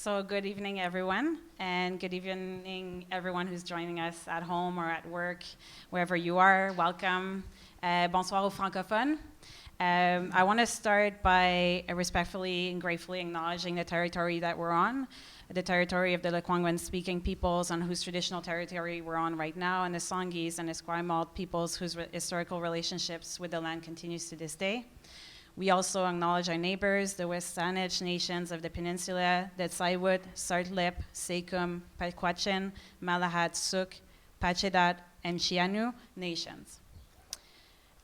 So good evening, everyone, and good evening, everyone who's joining us at home or at work, wherever you are. Welcome. Bonsoir aux francophones. I want to start by respectfully and gratefully acknowledging the territory that we're on, the territory of the Lekwungen-speaking peoples on whose traditional territory we're on right now, and the Songhees and Esquimalt peoples whose historical relationships with the land continues to this day. We also acknowledge our neighbors, the West Saanich nations of the peninsula, the Tsaiwut, Sartlip, Sekum, Pequotchin, Malahat, Suk, Pachedat, and Chianu nations.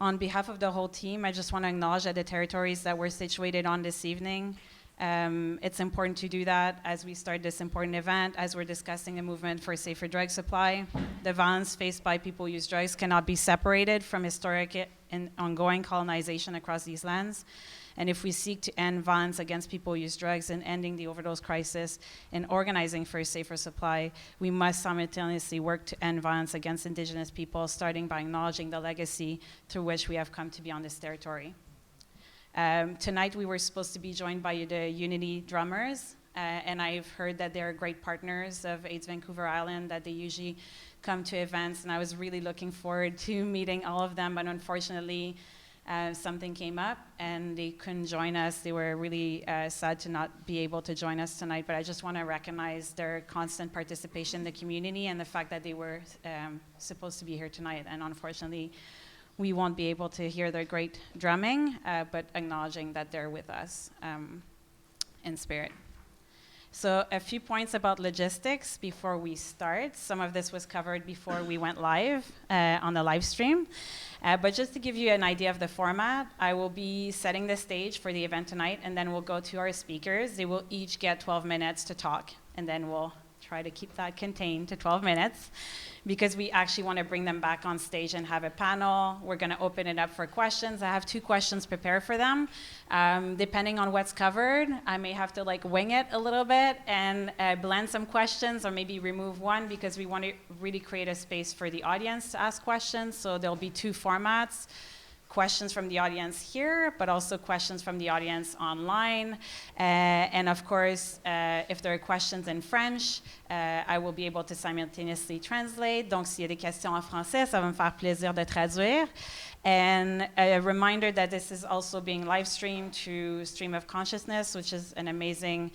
On behalf of the whole team, I just want to acknowledge that the territories that we're situated on this evening, it's important to do that as we start this important event, as we're discussing a movement for safer drug supply. The violence faced by people who use drugs cannot be separated from historic and ongoing colonization across these lands. And if we seek to end violence against people who use drugs and ending the overdose crisis and organizing for a safer supply, we must simultaneously work to end violence against Indigenous people, starting by acknowledging the legacy through which we have come to be on this territory. Tonight we were supposed to be joined by the Unity drummers, and I've heard that they're great partners of AIDS Vancouver Island, that they usually come to events, and I was really looking forward to meeting all of them, but unfortunately something came up and they couldn't join us. They were really sad to not be able to join us tonight, but I just want to recognize their constant participation in the community and the fact that they were supposed to be here tonight, and unfortunately we won't be able to hear their great drumming, but acknowledging that they're with us in spirit. So a few points about logistics before we start. Some of this was covered before we went live on the live stream. But just to give you an idea of the format, I will be setting the stage for the event tonight, and then we'll go to our speakers. They will each get 12 minutes to talk, and then we'll try to keep that contained to 12 minutes because we actually want to bring them back on stage and have a panel. We're going to open it up for questions. I have 2 questions prepared for them. Depending on what's covered, I may have to wing it a little bit and blend some questions or maybe remove one because we want to really create a space for the audience to ask questions. So there'll be 2 formats. Questions from the audience here, but also questions from the audience online. And of course, if there are questions in French, I will be able to simultaneously translate. Donc, s'il y a des questions en français, ça va me faire plaisir de traduire. And a reminder that this is also being live streamed to Stream of Consciousness, which is an amazing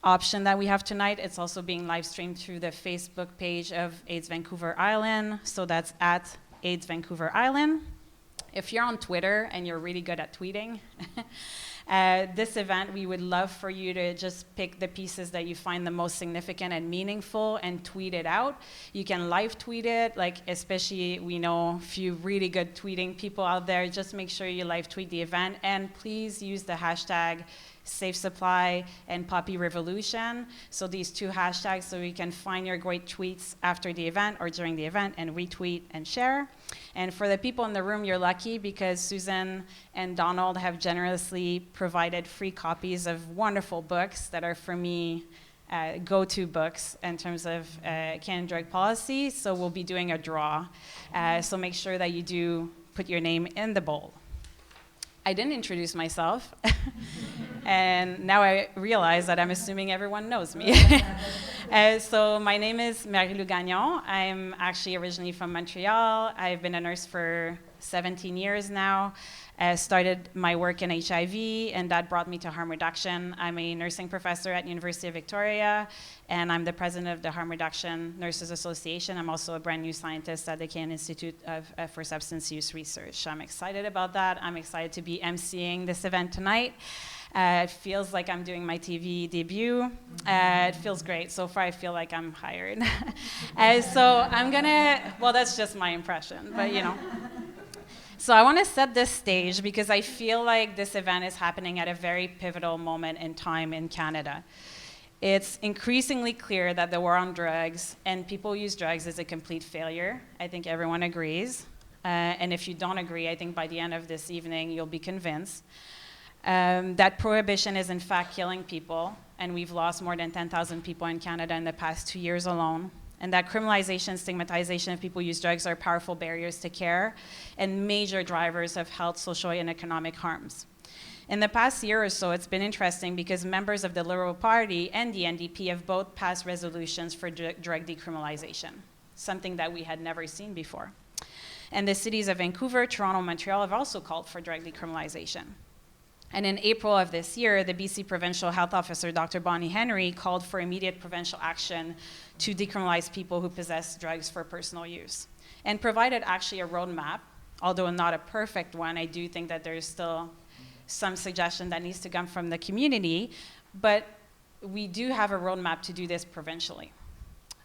option that we have tonight. It's also being live streamed through the Facebook page of AIDS Vancouver Island. So that's at AIDS Vancouver Island. If you're on Twitter and you're really good at tweeting, this event, we would love for you to just pick the pieces that you find the most significant and meaningful and tweet it out. You can live tweet it, especially we know a few really good tweeting people out there. Just make sure you live tweet the event, and please use the hashtag Safe Supply and Poppy Revolution. So these 2 hashtags so you can find your great tweets after the event or during the event and retweet and share. And for the people in the room, you're lucky because Susan and Donald have generously provided free copies of wonderful books that are, for me, go-to books in terms of Canadian drug policy. So we'll be doing a draw. So make sure that you do put your name in the bowl. I didn't introduce myself, and now I realize that I'm assuming everyone knows me. So my name is Marilou Gagnon. I'm actually originally from Montreal. I've been a nurse for 17 years now. Started my work in HIV, and that brought me to harm reduction. I'm a nursing professor at University of Victoria, and I'm the president of the Harm Reduction Nurses Association. I'm also a brand new scientist at the Canadian Institute for Substance Use Research. I'm excited about that. I'm excited to be emceeing this event tonight. It feels like I'm doing my TV debut. It feels great. So far, I feel like I'm hired. So I'm well, that's just my impression, but So I want to set this stage because I feel like this event is happening at a very pivotal moment in time in Canada. It's increasingly clear that the war on drugs and people who use drugs is a complete failure. I think everyone agrees. And if you don't agree, I think by the end of this evening, you'll be convinced that prohibition is in fact killing people, and we've lost more than 10,000 people in Canada in the past 2 years alone. And that criminalization, stigmatization of people who use drugs are powerful barriers to care and major drivers of health, social, and economic harms. In the past year or so, it's been interesting because members of the Liberal Party and the NDP have both passed resolutions for drug decriminalization, something that we had never seen before. And the cities of Vancouver, Toronto, and Montreal have also called for drug decriminalization. And in April of this year, the BC Provincial Health Officer, Dr. Bonnie Henry, called for immediate provincial action to decriminalize people who possess drugs for personal use, and provided actually a roadmap. Although not a perfect one, I do think that there's still some suggestion that needs to come from the community, but we do have a roadmap to do this provincially.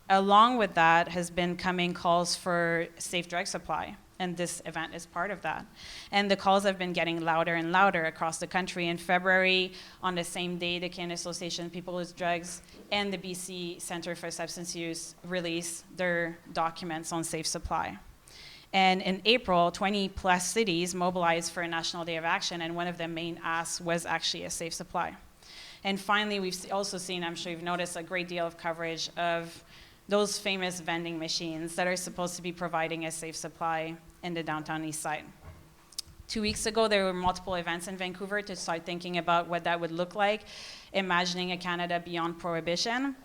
Along with that has been coming calls for safe drug supply, and this event is part of that. And the calls have been getting louder and louder across the country. In February, on the same day, the Canadian Association of People with Drugs and the BC Centre for Substance Use released their documents on safe supply. And in April, 20 plus cities mobilized for a National Day of Action, and one of the main asks was actually a safe supply. And finally, we've also seen, I'm sure you've noticed, a great deal of coverage of those famous vending machines that are supposed to be providing a safe supply in the downtown east side. 2 weeks ago, there were multiple events in Vancouver to start thinking about what that would look like, imagining a Canada beyond prohibition.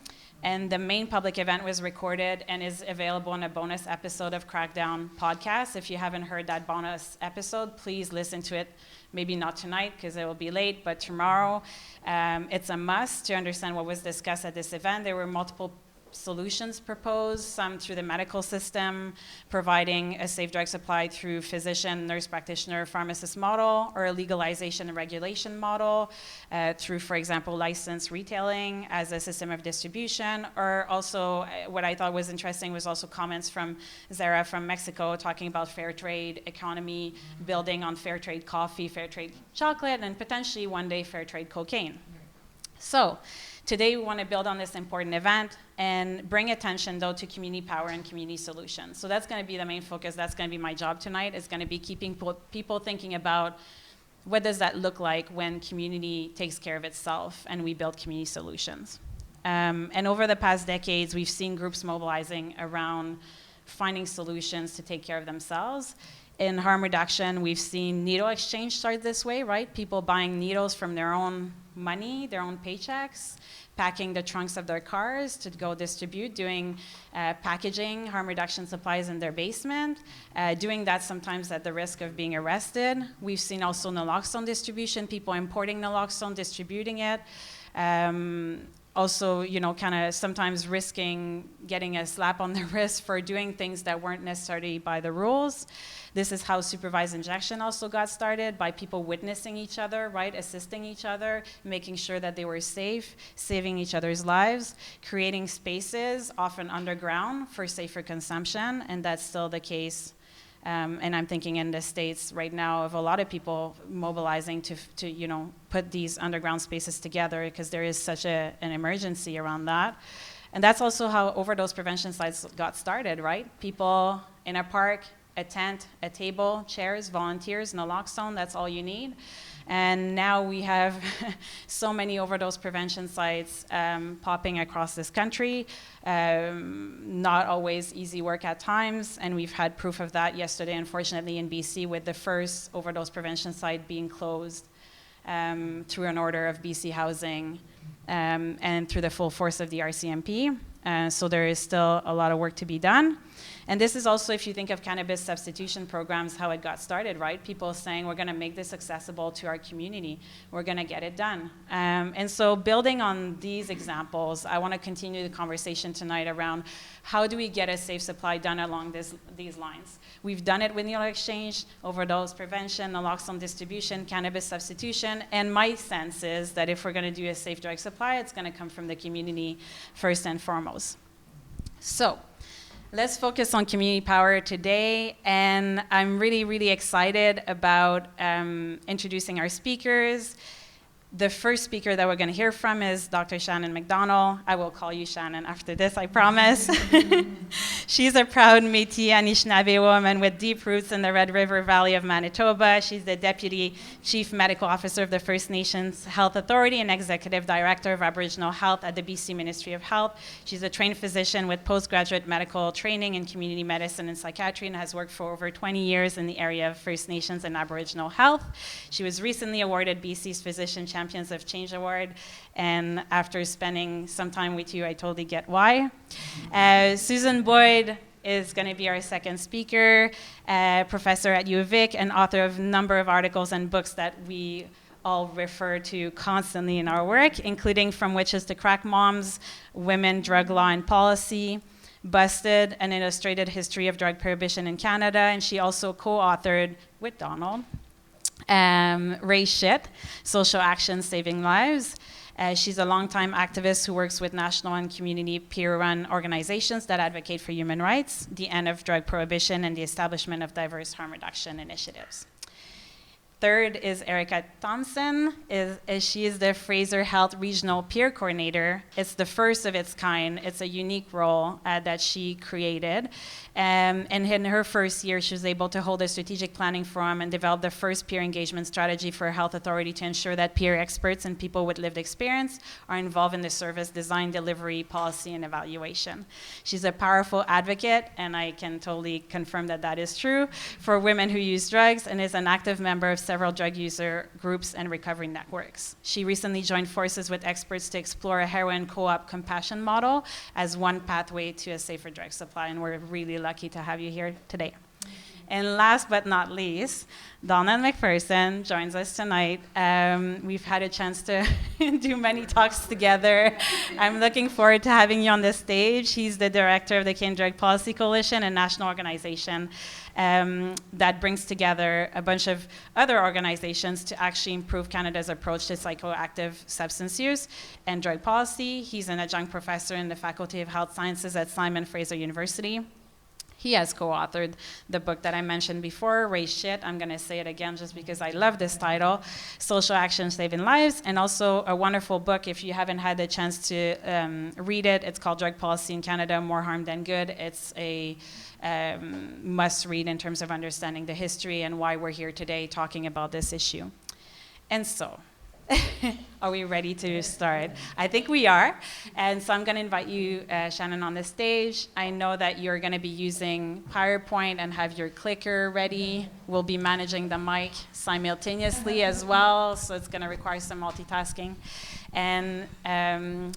And the main public event was recorded and is available in a bonus episode of Crackdown podcast. If you haven't heard that bonus episode, please listen to it. Maybe not tonight because it will be late, but tomorrow. It's a must to understand what was discussed at this event. There were multiple solutions proposed, some through the medical system, providing a safe drug supply through physician, nurse practitioner, pharmacist model, or a legalization and regulation model through, for example, licensed retailing as a system of distribution, or also what I thought was interesting was also comments from Zara from Mexico talking about fair trade economy, building on fair trade coffee, fair trade chocolate, and potentially one day fair trade cocaine. So today we want to build on this important event and bring attention, though, to community power and community solutions. So that's going to be the main focus. That's going to be my job tonight. It's going to be keeping people thinking about what does that look like when community takes care of itself and we build community solutions. And over the past decades, we've seen groups mobilizing around finding solutions to take care of themselves. In harm reduction, we've seen needle exchange start this way, right? People buying needles from their own money, their own paychecks, packing the trunks of their cars to go distribute, doing packaging harm reduction supplies in their basement, doing that sometimes at the risk of being arrested. We've seen also naloxone distribution, people importing naloxone, distributing it. Also, you know, kind of sometimes risking getting a slap on the wrist for doing things that weren't necessarily by the rules. This is how supervised injection also got started, by people witnessing each other, right, assisting each other, making sure that they were safe, saving each other's lives, creating spaces, often underground, for safer consumption, and that's still the case. And I'm thinking in the States right now of a lot of people mobilizing to you know, put these underground spaces together because there is such an emergency around that. And that's also how overdose prevention sites got started, right? People in a park, a tent, a table, chairs, volunteers, naloxone, that's all you need. And now we have so many overdose prevention sites popping across this country. Not always easy work at times, and we've had proof of that yesterday, unfortunately, in BC, with the first overdose prevention site being closed through an order of BC Housing and through the full force of the RCMP. So there is still a lot of work to be done. And this is also, if you think of cannabis substitution programs, how it got started, right? People saying, we're going to make this accessible to our community. We're going to get it done. And so building on these examples, I want to continue the conversation tonight around how do we get a safe supply done along these lines. We've done it with needle exchange, overdose prevention, naloxone distribution, cannabis substitution, and my sense is that if we're going to do a safe drug supply, it's going to come from the community first and foremost. So let's focus on community power today, and I'm really, really excited about introducing our speakers. The first speaker that we're going to hear from is Dr. Shannon Mcdonald. I will call you Shannon after this, I promise. She's a proud Métis Anishinaabe woman with deep roots in the Red River Valley of Manitoba. She's the Deputy Chief Medical Officer of the First Nations Health Authority and Executive Director of Aboriginal Health at the BC Ministry of Health. She's a trained physician with postgraduate medical training in community medicine and psychiatry and has worked for over 20 years in the area of First Nations and Aboriginal health. She was recently awarded BC's Physician Champions of Change Award, and after spending some time with you, I totally get why. Susan Boyd is going to be our second speaker, professor at UVic and author of a number of articles and books that we all refer to constantly in our work, including From Witches to Crack Moms, Women, Drug Law and Policy, Busted, An Illustrated History of Drug Prohibition in Canada, and she also co-authored with Donald, Raise Shit, Social Action Saving Lives. She's a longtime activist who works with national and community peer-run organizations that advocate for human rights, the end of drug prohibition, and the establishment of diverse harm reduction initiatives. Third is Erika Thompson. She is the Fraser Health Regional Peer Coordinator. It's the first of its kind. It's a unique role that she created. And in her first year, she was able to hold a strategic planning forum and develop the first peer engagement strategy for a health authority to ensure that peer experts and people with lived experience are involved in the service design, delivery, policy, and evaluation. She's a powerful advocate, and I can totally confirm that that is true, for women who use drugs, and is an active member of several drug user groups and recovery networks. She recently joined forces with experts to explore a heroin co-op compassion model as one pathway to a safer drug supply, and we're really lucky to have you here today. And last but not least, Donald McPherson joins us tonight. We've had a chance to do many talks together. I'm looking forward to having you on the stage. He's the director of the Canadian Drug Policy Coalition, a national organization that brings together a bunch of other organizations to actually improve Canada's approach to psychoactive substance use and drug policy. He's an adjunct professor in the Faculty of Health Sciences at Simon Fraser University. He has co-authored the book that I mentioned before, Raise Shit. I'm going to say it again just because I love this title, Social Action Saving Lives, and also a wonderful book, if you haven't had the chance to read it, it's called Drug Policy in Canada, More Harm Than Good. It's a must read in terms of understanding the history and why we're here today talking about this issue. And so, are we ready to start? I think we are. And so I'm going to invite you, Shannon, on the stage. I know that you're going to be using PowerPoint and have your clicker ready. We'll be managing the mic simultaneously as well, so it's going to require some multitasking. And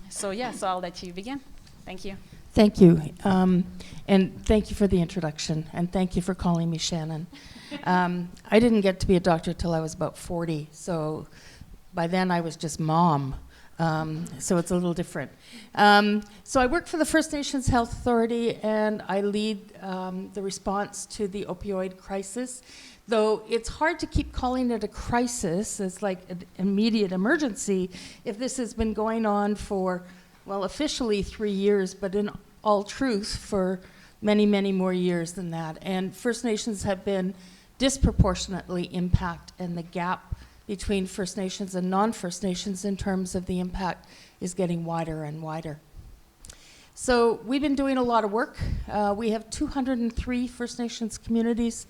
so I'll let you begin. Thank you. Thank you. And thank you for the introduction, and thank you for calling me Shannon. I didn't get to be a doctor till I was about 40, so by then I was just mom, so it's a little different. So I work for the First Nations Health Authority, and I lead the response to the opioid crisis. Though it's hard to keep calling it a crisis, it's like an immediate emergency, if this has been going on for, well, officially 3 years, but in all truth for many, many more years than that. And First Nations have been disproportionately impacted, and the gap between First Nations and non-First Nations in terms of the impact is getting wider and wider. So we've been doing a lot of work. We have 203 First Nations communities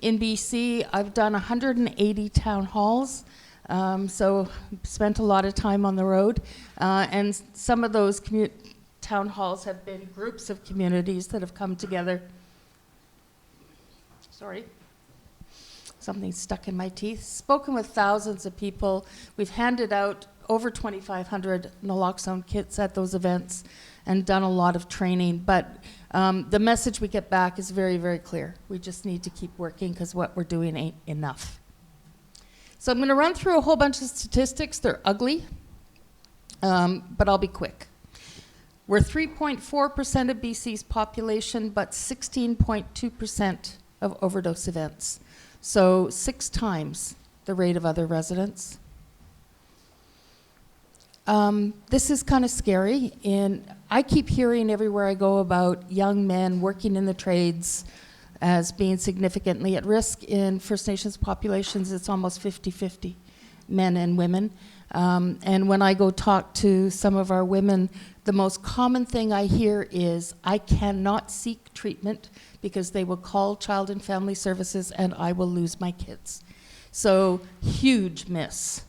in BC. I've done 180 town halls, so spent a lot of time on the road. And some of those town halls have been groups of communities that have come together. Sorry. Something stuck in my teeth. Spoken with thousands of people. We've handed out over 2,500 naloxone kits at those events and done a lot of training. But the message we get back is very, very clear. We just need to keep working because what we're doing ain't enough. So I'm going to run through a whole bunch of statistics. They're ugly, but I'll be quick. We're 3.4% of BC's population, but 16.2% of overdose events. So 6 times the rate of other residents. This is kind of scary. I keep hearing everywhere I go about young men working in the trades as being significantly at risk. In First Nations populations, it's almost 50-50. men and women. And when I go talk to some of our women, the most common thing I hear is, I cannot seek treatment because they will call Child and Family Services and I will lose my kids. So huge miss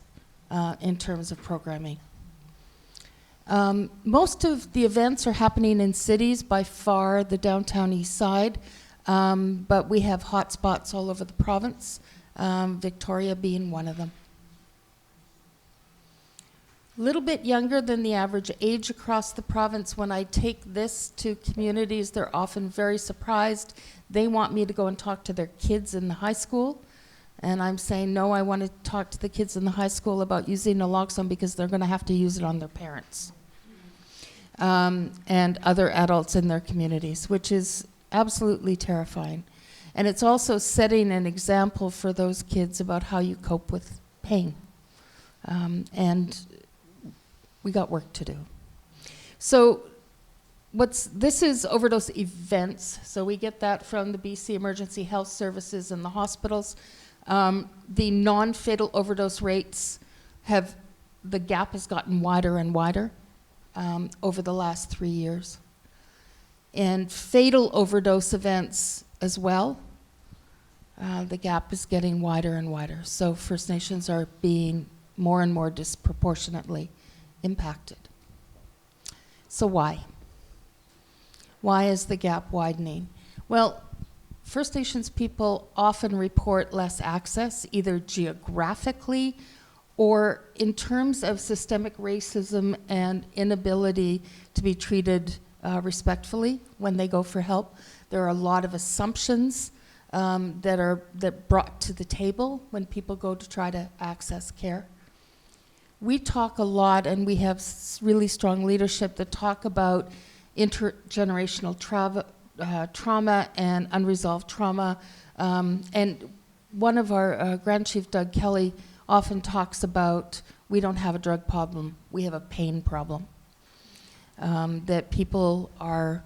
in terms of programming. Most of the events are happening in cities, by far the downtown east side, but we have hot spots all over the province, Victoria being one of them. A little bit younger than the average age across the province. When I take this to communities, they're often very surprised. They want me to go and talk to their kids in the high school. And I'm saying, no, I want to talk to the kids in the high school about using naloxone because they're going to have to use it on their parents and other adults in their communities, which is absolutely terrifying. And it's also setting an example for those kids about how you cope with pain. And we got work to do. So this is overdose events. So we get that from the BC Emergency Health Services and the hospitals. The non-fatal overdose rates the gap has gotten wider and wider over the last 3 years. And fatal overdose events as well, the gap is getting wider and wider. So First Nations are being more and more disproportionately impacted. So why? Why is the gap widening? Well, First Nations people often report less access, either geographically or in terms of systemic racism and inability to be treated respectfully when they go for help. There are a lot of assumptions that brought to the table when people go to try to access care. We talk a lot, and we have really strong leadership that talk about intergenerational trauma and unresolved trauma. And one of our Grand Chief, Doug Kelly, often talks about, we don't have a drug problem, we have a pain problem. That people are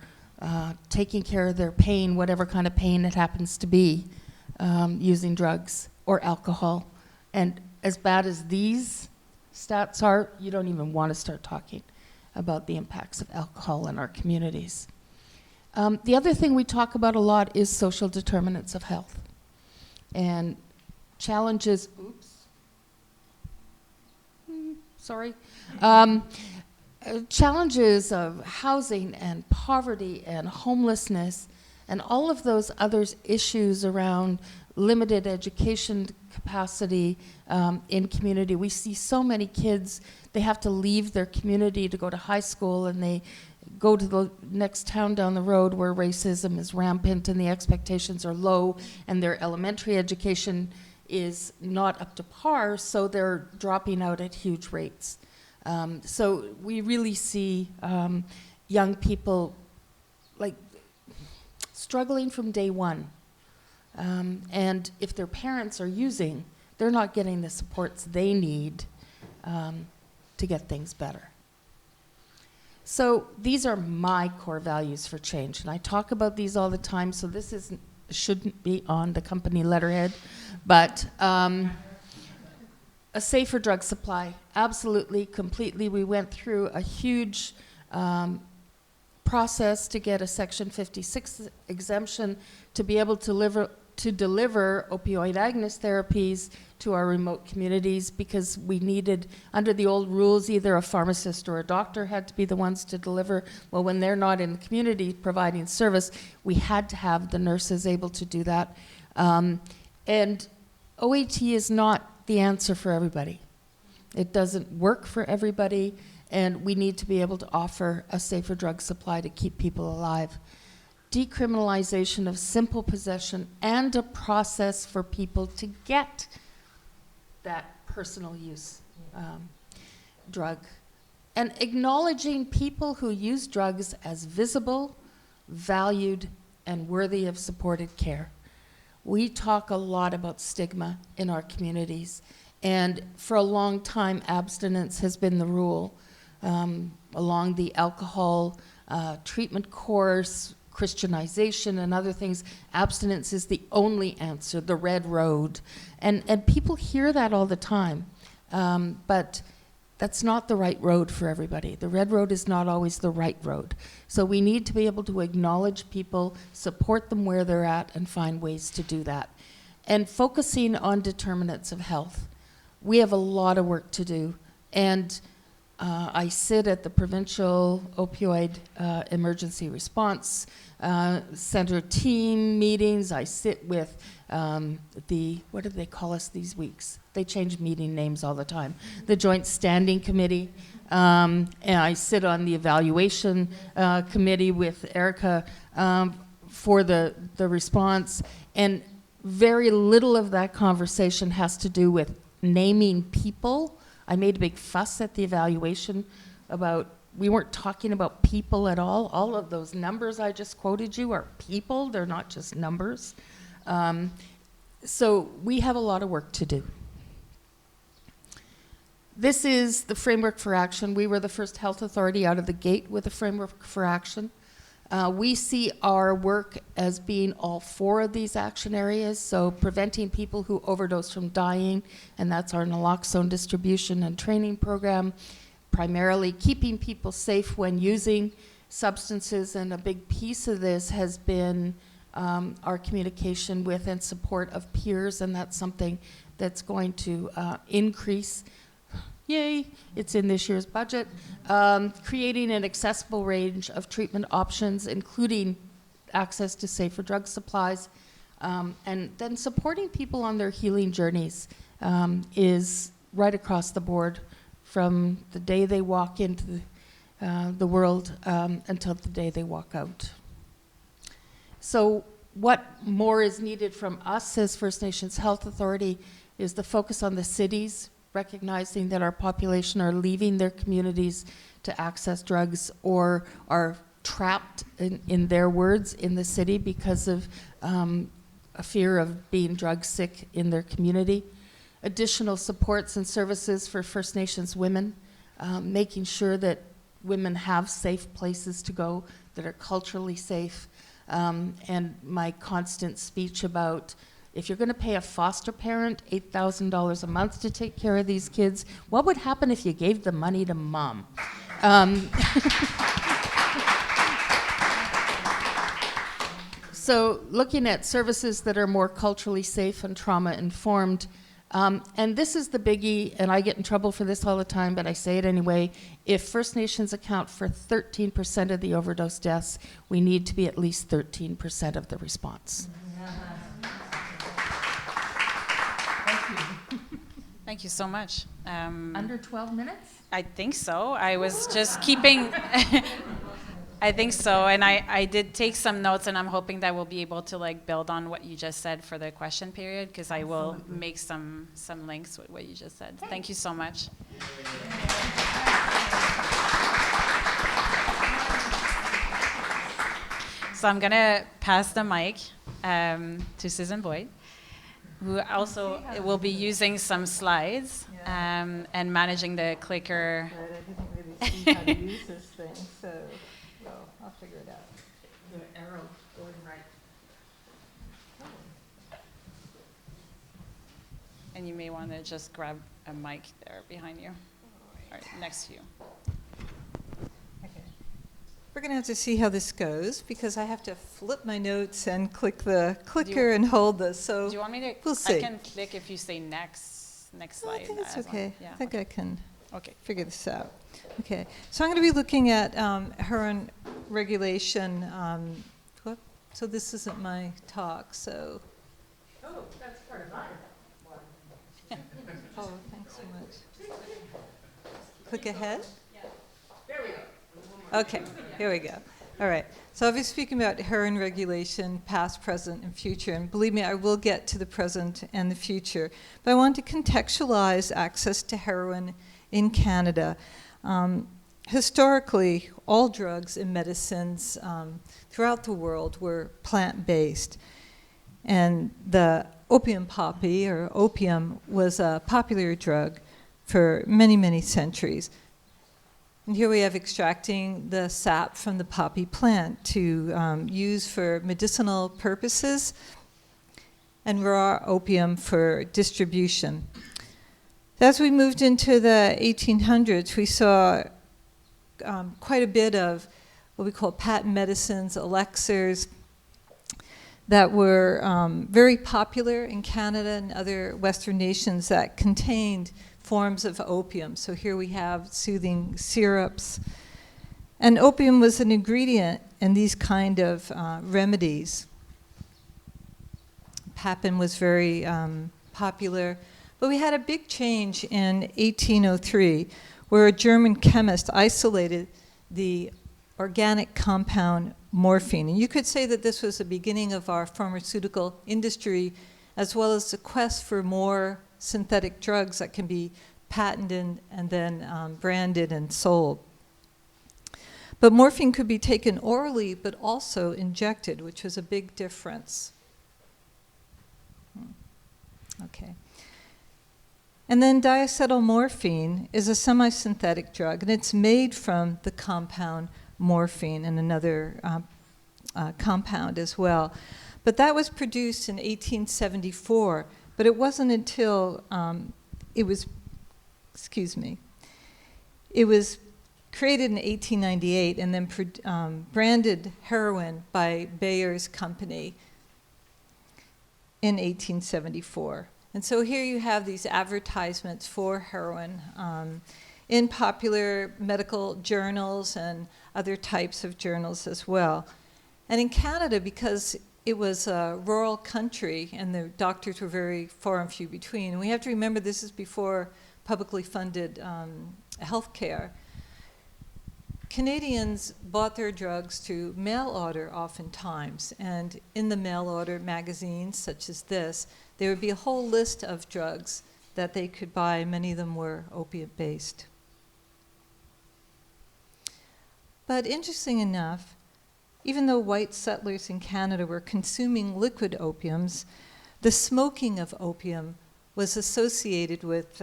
taking care of their pain, whatever kind of pain it happens to be, using drugs or alcohol. And as bad as these stats are, you don't even want to start talking about the impacts of alcohol in our communities. The other thing we talk about a lot is social determinants of health and challenges, challenges of housing and poverty and homelessness and all of those other issues around limited education capacity in community. We see so many kids, they have to leave their community to go to high school, and they go to the next town down the road where racism is rampant and the expectations are low and their elementary education is not up to par, so they're dropping out at huge rates. So we really see young people like struggling from day one. And if their parents are using, they're not getting the supports they need to get things better. So these are my core values for change. And I talk about these all the time, so this shouldn't be on the company letterhead. But a safer drug supply, absolutely, completely. We went through a huge process to get a Section 56 exemption to be able to deliver opioid agonist therapies to our remote communities, because we needed, under the old rules, either a pharmacist or a doctor had to be the ones to deliver. Well, when they're not in the community providing service, we had to have the nurses able to do that. And OAT is not the answer for everybody. It doesn't work for everybody, and we need to be able to offer a safer drug supply to keep people alive. Decriminalization of simple possession and a process for people to get that personal use drug. And acknowledging people who use drugs as visible, valued, and worthy of supported care. We talk a lot about stigma in our communities, and for a long time, abstinence has been the rule. Along the alcohol treatment course, Christianization and other things, abstinence is the only answer, the red road. And people hear that all the time. But that's not the right road for everybody. The red road is not always the right road. So we need to be able to acknowledge people, support them where they're at, and find ways to do that. And focusing on determinants of health. We have a lot of work to do. And I sit at the Provincial Opioid Emergency Response Center team meetings. I sit with what do they call us these weeks? They change meeting names all the time. The Joint Standing Committee. And I sit on the evaluation committee with Erika for the response. And very little of that conversation has to do with naming people. I made a big fuss at the evaluation about, we weren't talking about people at all. All of those numbers I just quoted you are people, they're not just numbers. So we have a lot of work to do. This is the framework for action. We were the first health authority out of the gate with a framework for action. We see our work as being all 4 of these action areas, so preventing people who overdose from dying, and that's our naloxone distribution and training program, primarily keeping people safe when using substances, and a big piece of this has been our communication with and support of peers, and that's something that's going to increase. Yay, it's in this year's budget. Creating an accessible range of treatment options, including access to safer drug supplies, and then supporting people on their healing journeys is right across the board from the day they walk into the world until the day they walk out. So what more is needed from us as First Nations Health Authority is the focus on the cities, recognizing that our population are leaving their communities to access drugs or are trapped, in their words, in the city because of a fear of being drug sick in their community. Additional supports and services for First Nations women, making sure that women have safe places to go that are culturally safe, and my constant speech about, if you're going to pay a foster parent $8,000 a month to take care of these kids, what would happen if you gave the money to mom? So looking at services that are more culturally safe and trauma-informed. And this is the biggie, and I get in trouble for this all the time, but I say it anyway. If First Nations account for 13% of the overdose deaths, we need to be at least 13% of the response. Thank you so much. Under 12 minutes? I think so. I was just keeping, I think so. And I did take some notes, and I'm hoping that we'll be able to build on what you just said for the question period, because I will make some links with what you just said. Thank you so much. So I'm gonna pass the mic to Susan Boyd, who also will be using some slides and managing the clicker. Right, I didn't really see how to use this thing, so I'll figure it out. The arrow going right. And you may want to just grab a mic there behind you, or next to you. Okay. We're going to have to see how this goes, because I have to flip my notes and click the clicker and hold this. So Do you want me to? we'll see. I can click if you say next slide. I think it's as well. okay. Yeah, I think I can okay. figure this out. Okay, so I'm going to be looking at heroin regulation. So this isn't my talk, so. Oh, that's part of mine. Oh, thanks so much. Click ahead? There we go. Okay, here we go. All right, so I'll be speaking about heroin regulation, past, present, and future. And believe me, I will get to the present and the future. But I want to contextualize access to heroin in Canada. Historically, all drugs and medicines throughout the world were plant-based. And the opium poppy, or opium, was a popular drug for many, many centuries. And here we have extracting the sap from the poppy plant to use for medicinal purposes, and raw opium for distribution. As we moved into the 1800s, we saw quite a bit of what we call patent medicines, elixirs, that were very popular in Canada and other Western nations that contained forms of opium. So here we have soothing syrups. And opium was an ingredient in these kind of remedies. Papin was very popular. But we had a big change in 1803 where a German chemist isolated the organic compound morphine. And you could say that this was the beginning of our pharmaceutical industry, as well as the quest for more synthetic drugs that can be patented and then branded and sold. But morphine could be taken orally, but also injected, which was a big difference. Okay. And then diacetylmorphine is a semi-synthetic drug, and it's made from the compound morphine and another compound as well. But that was produced in 1874, but it wasn't until it was created in 1898 and then branded heroin by Bayer's company in 1874. And so here you have these advertisements for heroin in popular medical journals and other types of journals as well. And in Canada, because it was a rural country and the doctors were very far and few between, and we have to remember this is before publicly funded health care, Canadians bought their drugs through mail order oftentimes. And in the mail order magazines such as this, there would be a whole list of drugs that they could buy. Many of them were opiate-based. But interesting enough, even though white settlers in Canada were consuming liquid opiums, the smoking of opium was associated with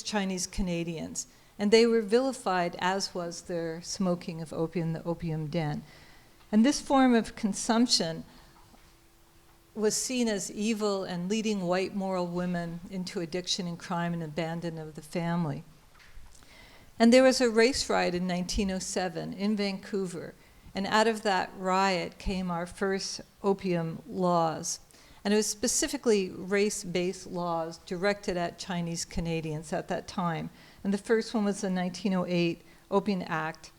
Chinese Canadians. And they were vilified, as was their smoking of opium, the opium den. And this form of consumption was seen as evil and leading white moral women into addiction and crime and abandon of the family. And there was a race riot in 1907 in Vancouver, and out of that riot came our first opium laws. And it was specifically race-based laws directed at Chinese Canadians at that time. And the first one was the 1908 Opium Act.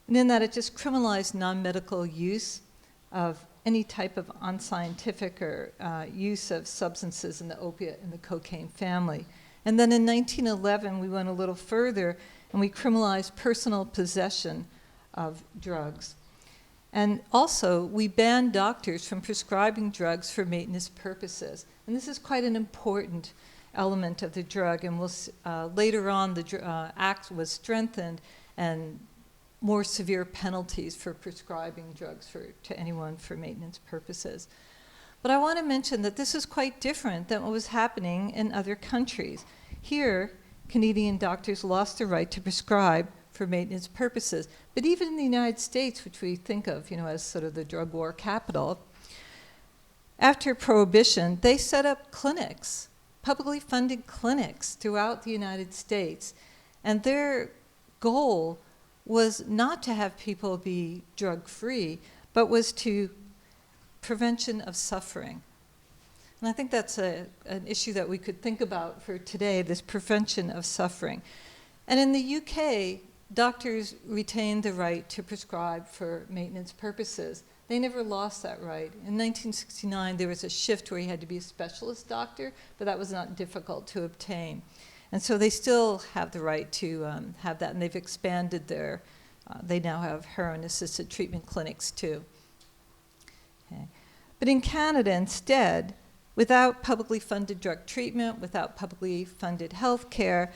And in that it just criminalized non-medical use of any type of unscientific or use of substances in the opiate and the cocaine family. And then in 1911, we went a little further and we criminalized personal possession of drugs. And also, we banned doctors from prescribing drugs for maintenance purposes. And this is quite an important element of the drug, and later on the act was strengthened and more severe penalties for prescribing drugs to anyone for maintenance purposes. But I want to mention that this is quite different than what was happening in other countries. Here, Canadian doctors lost the right to prescribe for maintenance purposes. But even in the United States, which we think of, as sort of the drug war capital, after Prohibition, they set up clinics, publicly funded clinics throughout the United States. And their goal was not to have people be drug-free, but was to prevention of suffering. And I think that's an issue that we could think about for today, this prevention of suffering. And in the UK, doctors retained the right to prescribe for maintenance purposes. They never lost that right. In 1969, there was a shift where you had to be a specialist doctor, but that was not difficult to obtain. And so they still have the right to have that, and they've expanded they now have heroin-assisted treatment clinics too. Okay. But in Canada, instead, without publicly funded drug treatment, without publicly funded health care,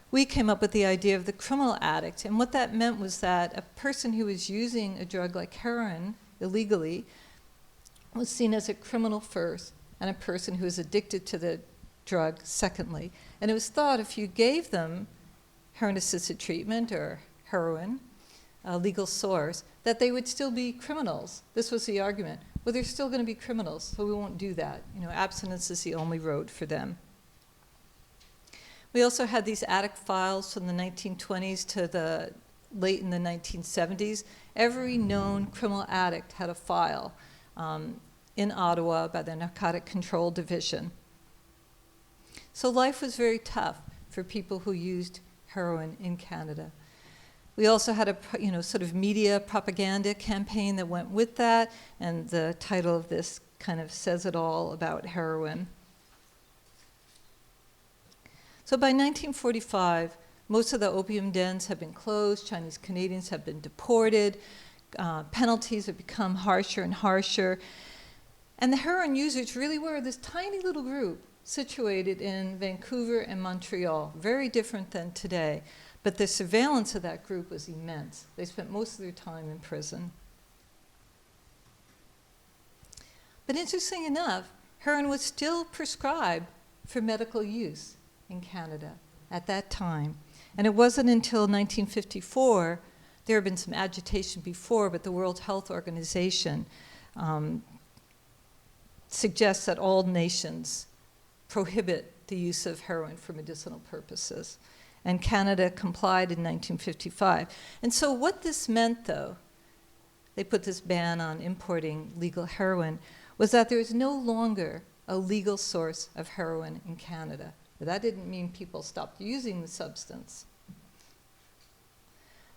we came up with the idea of the criminal addict. And what that meant was that a person who was using a drug like heroin illegally was seen as a criminal first, and a person who was addicted to the drug secondly. And it was thought if you gave them heroin-assisted treatment or heroin, a legal source, that they would still be criminals. This was the argument. Well, they're still going to be criminals, so we won't do that. Abstinence is the only road for them. We also had these Addict Files from the 1920s to the late in the 1970s. Every known criminal addict had a file in Ottawa by the Narcotic Control Division. So life was very tough for people who used heroin in Canada. We also had a sort of media propaganda campaign that went with that, and the title of this kind of says it all about heroin. So by 1945, most of the opium dens have been closed, Chinese Canadians have been deported, penalties have become harsher and harsher, and the heroin users really were this tiny little group situated in Vancouver and Montreal, very different than today. But the surveillance of that group was immense. They spent most of their time in prison. But interesting enough, heroin was still prescribed for medical use in Canada at that time. And it wasn't until 1954, there had been some agitation before, but the World Health Organization suggests that all nations prohibit the use of heroin for medicinal purposes. And Canada complied in 1955. And so what this meant, though, they put this ban on importing legal heroin, was that there was no longer a legal source of heroin in Canada. But that didn't mean people stopped using the substance.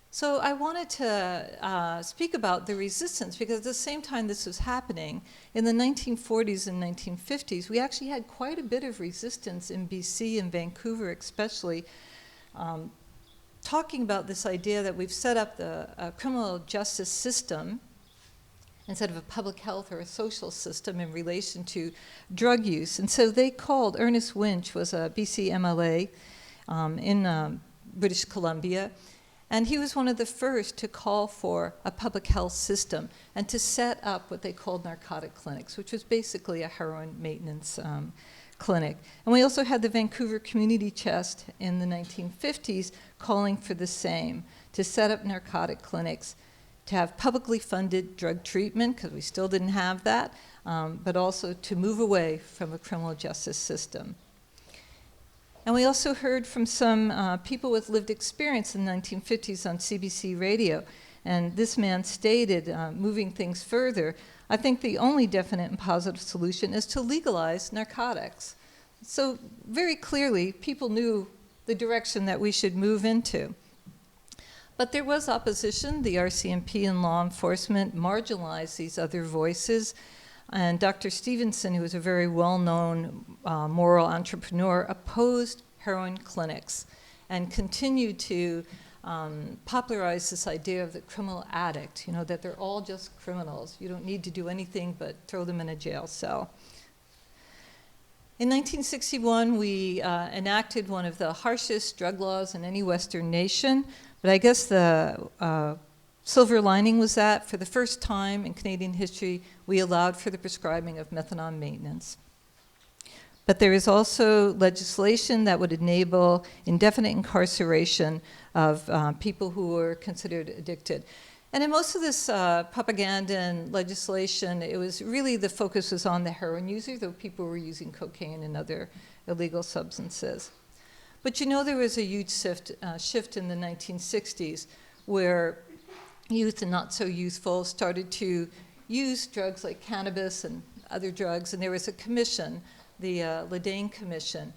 So I wanted to speak about the resistance, because at the same time this was happening, in the 1940s and 1950s, we actually had quite a bit of resistance in BC and Vancouver especially, talking about this idea that we've set up the criminal justice system instead of a public health or a social system in relation to drug use. And so they called, Ernest Winch was a BC MLA in British Columbia, and he was one of the first to call for a public health system and to set up what they called narcotic clinics, which was basically a heroin maintenance clinic. And we also had the Vancouver Community Chest in the 1950s calling for the same, to set up narcotic clinics, to have publicly funded drug treatment, because we still didn't have that, but also to move away from a criminal justice system. And we also heard from some people with lived experience in the 1950s on CBC radio. And this man stated, moving things further, I think the only definite and positive solution is to legalize narcotics. So very clearly, people knew the direction that we should move into. But there was opposition. The RCMP and law enforcement marginalized these other voices. And Dr. Stevenson, who was a very well-known moral entrepreneur, opposed heroin clinics and continued to popularize this idea of the criminal addict, that they're all just criminals. You don't need to do anything but throw them in a jail cell. In 1961, we enacted one of the harshest drug laws in any Western nation, but I guess the silver lining was that for the first time in Canadian history, we allowed for the prescribing of methadone maintenance. But there is also legislation that would enable indefinite incarceration of people who were considered addicted. And in most of this propaganda and legislation, it was really the focus was on the heroin user, though people were using cocaine and other illegal substances. But there was a huge shift in the 1960s where youth and not so youthful started to use drugs like cannabis and other drugs, and there was a commission, the Ledane Commission.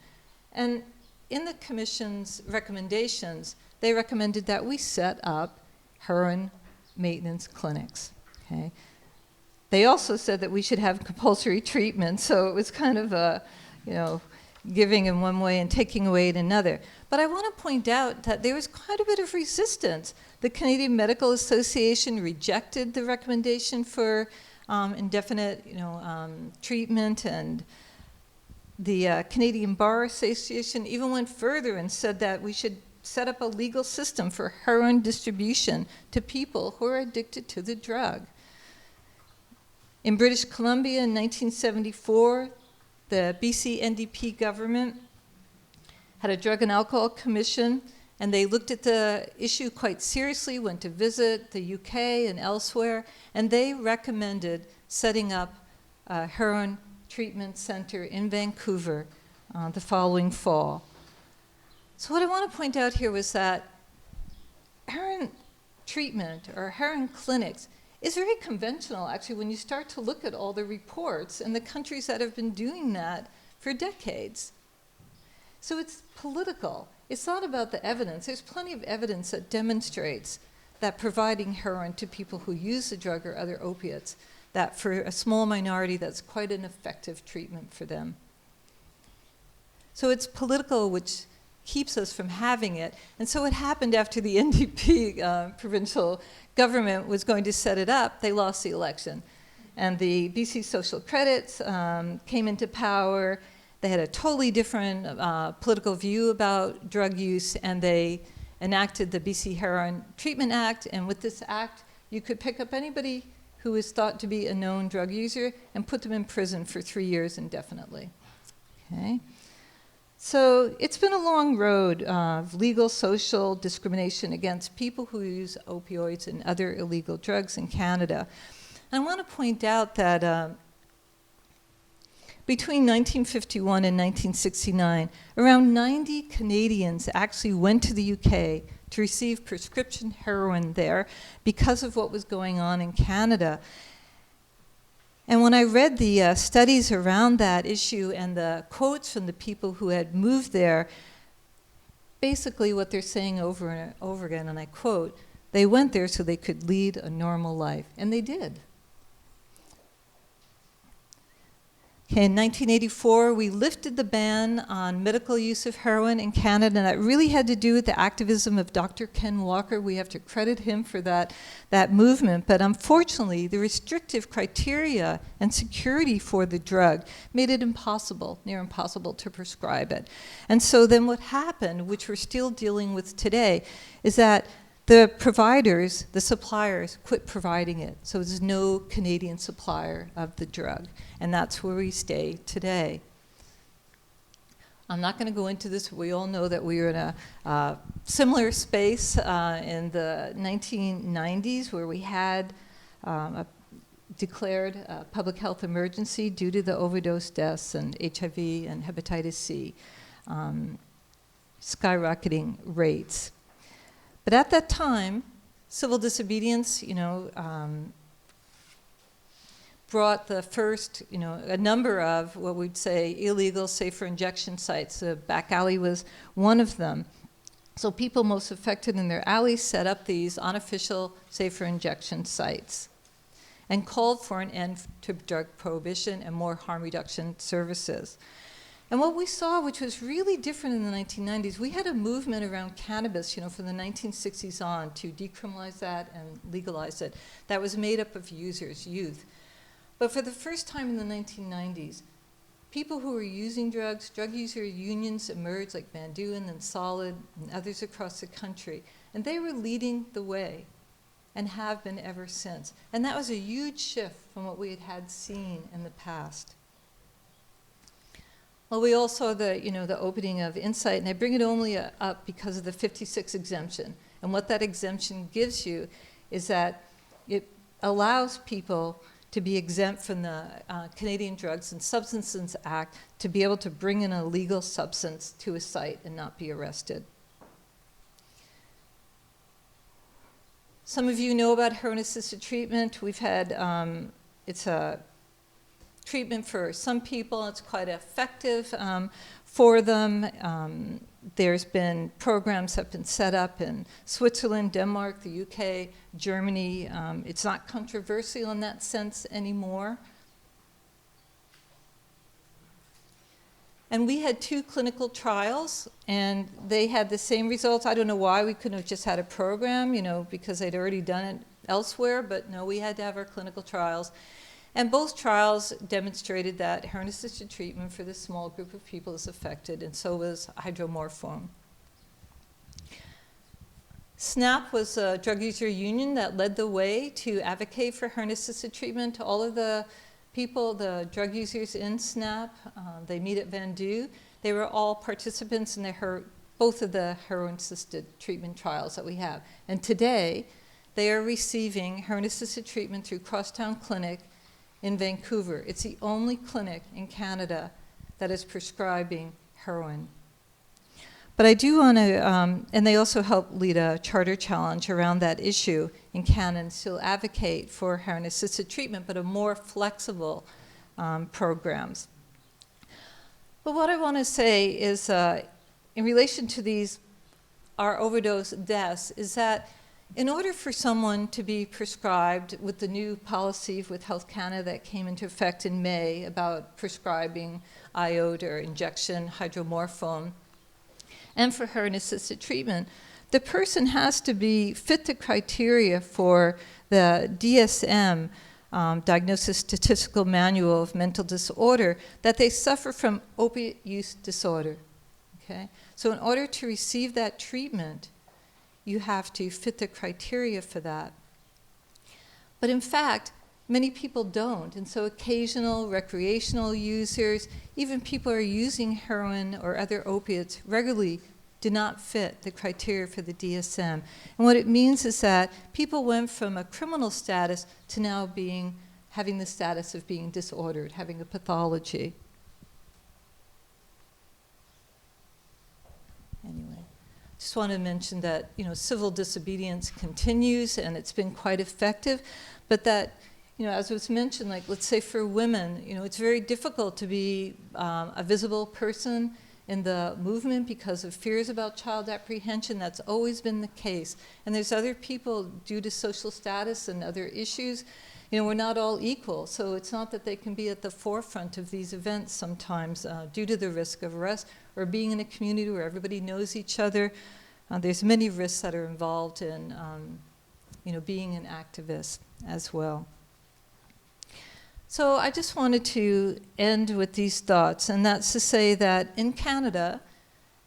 And in the commission's recommendations, they recommended that we set up heroin maintenance clinics. Okay? They also said that we should have compulsory treatment, so it was kind of a, giving in one way and taking away in another. But I want to point out that there was quite a bit of resistance. The Canadian Medical Association rejected the recommendation for indefinite, treatment, and the Canadian Bar Association even went further and said that we should set up a legal system for heroin distribution to people who are addicted to the drug. In British Columbia in 1974, the BC NDP government had a drug and alcohol commission, and they looked at the issue quite seriously, went to visit the UK and elsewhere, and they recommended setting up a heroin treatment center in Vancouver the following fall. So what I want to point out here was that heroin treatment or heroin clinics is very conventional, actually, when you start to look at all the reports in the countries that have been doing that for decades. So it's political. It's not about the evidence. There's plenty of evidence that demonstrates that providing heroin to people who use the drug or other opiates, that for a small minority, that's quite an effective treatment for them. So it's political, which keeps us from having it. And so what happened after the NDP provincial government was going to set it up, they lost the election. And the BC Social Credits came into power. They had a totally different political view about drug use, and they enacted the Bc Heroin Treatment Act. And with this act, you could pick up anybody who was thought to be a known drug user and put them in prison for 3 years indefinitely. Okay. So it's been a long road of legal, social discrimination against people who use opioids and other illegal drugs in Canada. And I want to point out that between 1951 and 1969, around 90 Canadians actually went to the UK to receive prescription heroin there because of what was going on in Canada. And when I read the studies around that issue and the quotes from the people who had moved there, basically what they're saying over and over again, and I quote, they went there so they could lead a normal life. And they did. Okay, in 1984, we lifted the ban on medical use of heroin in Canada, and that really had to do with the activism of Dr. Ken Walker. We have to credit him for that movement. But unfortunately, the restrictive criteria and security for the drug made it impossible, near impossible, to prescribe it. And so then what happened, which we're still dealing with today, is that the providers, the suppliers, quit providing it. So there's no Canadian supplier of the drug. And that's where we stay today. I'm not going to go into this. We all know that we were in a similar space in the 1990s where we had declared a public health emergency due to the overdose deaths and HIV and hepatitis C, skyrocketing rates. But at that time, civil disobedience, brought the first, a number of what we'd say illegal safer injection sites. The back alley was one of them. So people most affected in their alleys set up these unofficial safer injection sites and called for an end to drug prohibition and more harm reduction services. And what we saw, which was really different in the 1990s, we had a movement around cannabis, from the 1960s on to decriminalize that and legalize it. That was made up of users, youth. But for the first time in the 1990s, people who were using drugs, drug user unions emerged like Bandu and Solid and others across the country. And they were leading the way and have been ever since. And that was a huge shift from what we had seen in the past. Well, we all saw the opening of Insight, and I bring it only up because of the 56 exemption. And what that exemption gives you is that it allows people to be exempt from the Canadian Drugs and Substances Act to be able to bring in a legal substance to a site and not be arrested. Some of you know about heroin-assisted treatment. We've had, it's a treatment for some people. It's quite effective for them. There's been programs that have been set up in Switzerland, Denmark, the UK, Germany. It's not controversial in that sense anymore. And we had 2 clinical trials, and they had the same results. I don't know why we couldn't have just had a program, because they'd already done it elsewhere, but no, we had to have our clinical trials. And both trials demonstrated that heroin-assisted treatment for this small group of people is effective, and so was hydromorphone. SNAP was a drug user union that led the way to advocate for heroin-assisted treatment. All of the people, the drug users in SNAP, they meet at Bandu. They were all participants in both of the heroin-assisted treatment trials that we have. And today, they are receiving heroin-assisted treatment through Crosstown Clinic in Vancouver. It's the only clinic in Canada that is prescribing heroin. But I do want to, and they also help lead a charter challenge around that issue in Canada and still advocate for heroin-assisted treatment, but a more flexible programs. But what I want to say is, in relation to our overdose deaths, is that in order for someone to be prescribed with the new policy with Health Canada that came into effect in May about prescribing iode or injection hydromorphone, and for heroin-assisted treatment, the person has to fit the criteria for the DSM, Diagnosis Statistical Manual of Mental Disorder, that they suffer from opiate use disorder. Okay? So in order to receive that treatment, you have to fit the criteria for that. But in fact, many people don't, and so occasional recreational users, even people who are using heroin or other opiates regularly, do not fit the criteria for the DSM. And what it means is that people went from a criminal status to now having the status of being disordered, having a pathology. Anyway, just want to mention that civil disobedience continues, and it's been quite effective, but that as was mentioned, like let's say for women, it's very difficult to be a visible person in the movement because of fears about child apprehension. That's always been the case. And there's other people, due to social status and other issues, we're not all equal. So it's not that they can be at the forefront of these events sometimes due to the risk of arrest or being in a community where everybody knows each other. There's many risks that are involved in being an activist as well. So I just wanted to end with these thoughts, and that's to say that in Canada,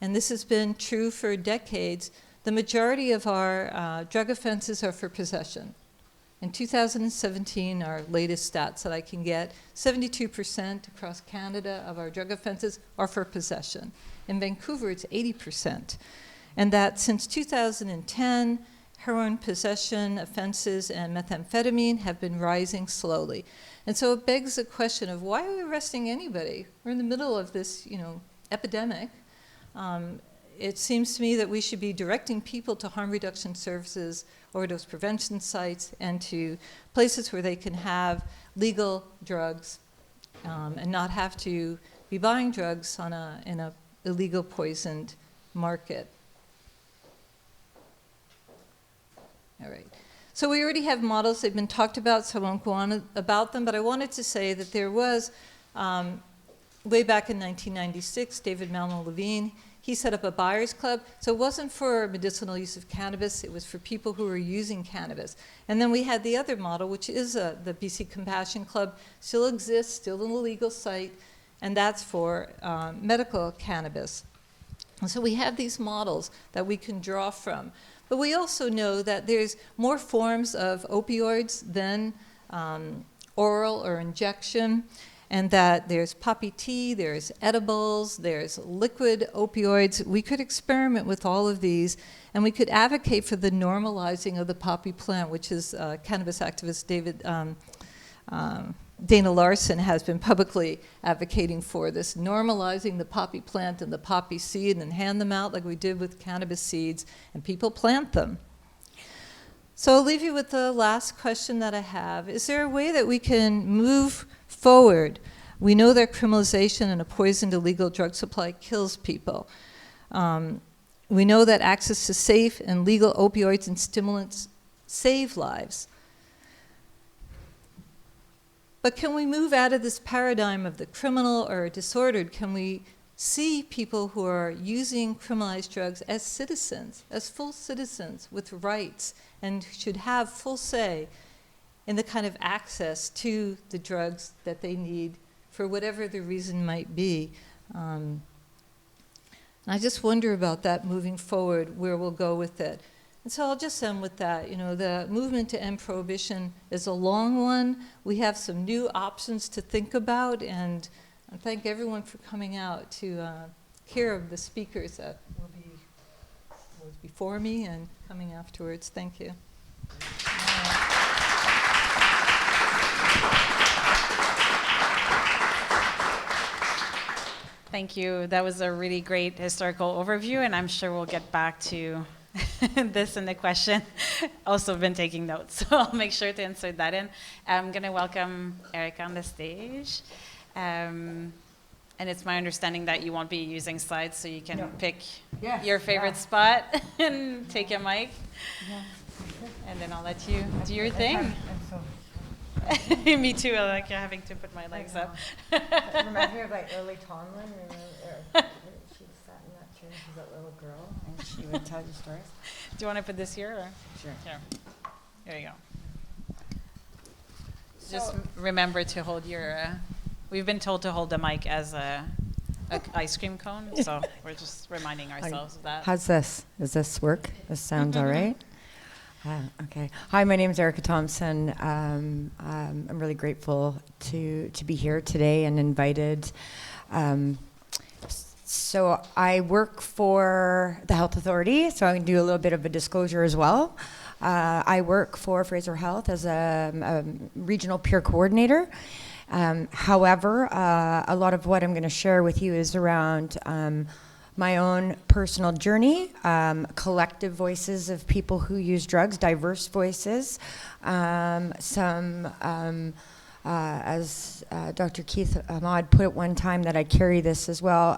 and this has been true for decades, the majority of our drug offenses are for possession. In 2017, our latest stats that I can get, 72% across Canada of our drug offenses are for possession. In Vancouver, it's 80%. And that since 2010, heroin possession offenses and methamphetamine have been rising slowly. And so it begs the question of why are we arresting anybody? We're in the middle of this, epidemic. It seems to me that we should be directing people to harm reduction services, overdose prevention sites, and to places where they can have legal drugs and not have to be buying drugs in a illegal poisoned market. All right. So we already have models. They've been talked about, so I won't go on about them. But I wanted to say that there was, way back in 1996, David Malmo Levine, he set up a buyers club. So it wasn't for medicinal use of cannabis. It was for people who were using cannabis. And then we had the other model, which is the BC Compassion Club. Still exists, still an illegal site, and that's for medical cannabis. And so we have these models that we can draw from. But we also know that there's more forms of opioids than oral or injection, and that there's poppy tea, there's edibles, there's liquid opioids. We could experiment with all of these, and we could advocate for the normalizing of the poppy plant, which is cannabis activist Dana Larson has been publicly advocating for this, normalizing the poppy plant and the poppy seed and hand them out like we did with cannabis seeds, and people plant them. So I'll leave you with the last question that I have. Is there a way that we can move forward? We know that criminalization and a poisoned illegal drug supply kills people. We know that access to safe and legal opioids and stimulants save lives. But can we move out of this paradigm of the criminal or disordered? Can we see people who are using criminalized drugs as citizens, as full citizens with rights, and should have full say in the kind of access to the drugs that they need for whatever the reason might be? And I just wonder about that moving forward, where we'll go with it. And so I'll just end with that. The movement to end prohibition is a long one. We have some new options to think about, and I thank everyone for coming out to hear of the speakers that will be before me and coming afterwards. Thank you. Thank you. That was a really great historical overview, and I'm sure we'll get back to this in the question. Also been taking notes, so I'll make sure to insert that in. I'm going to welcome Erika on the stage. And it's my understanding that you won't be using slides, so you can pick your favorite spot and take a mic. Yeah. And then I'll let you do your thing. Me too, I like having to put my legs up. It reminds me of like early Tomlin. She sat in that chair, she's that little girl, and she would tell you stories. Do you want to put this here? Or? Sure. Here. There you go. Just remember to hold your... we've been told to hold the mic as a ice cream cone, so we're just reminding ourselves of that. How's this? Does this work? This sounds all right? Okay. Hi, my name is Erika Thompson. I'm really grateful to be here today and invited. So I work for the Health Authority, so I can do a little bit of a disclosure as well. I work for Fraser Health as a regional peer coordinator. However, a lot of what I'm going to share with you is around my own personal journey, collective voices of people who use drugs, diverse voices, as Dr. Keith Ahmad put it one time that I carry this as well,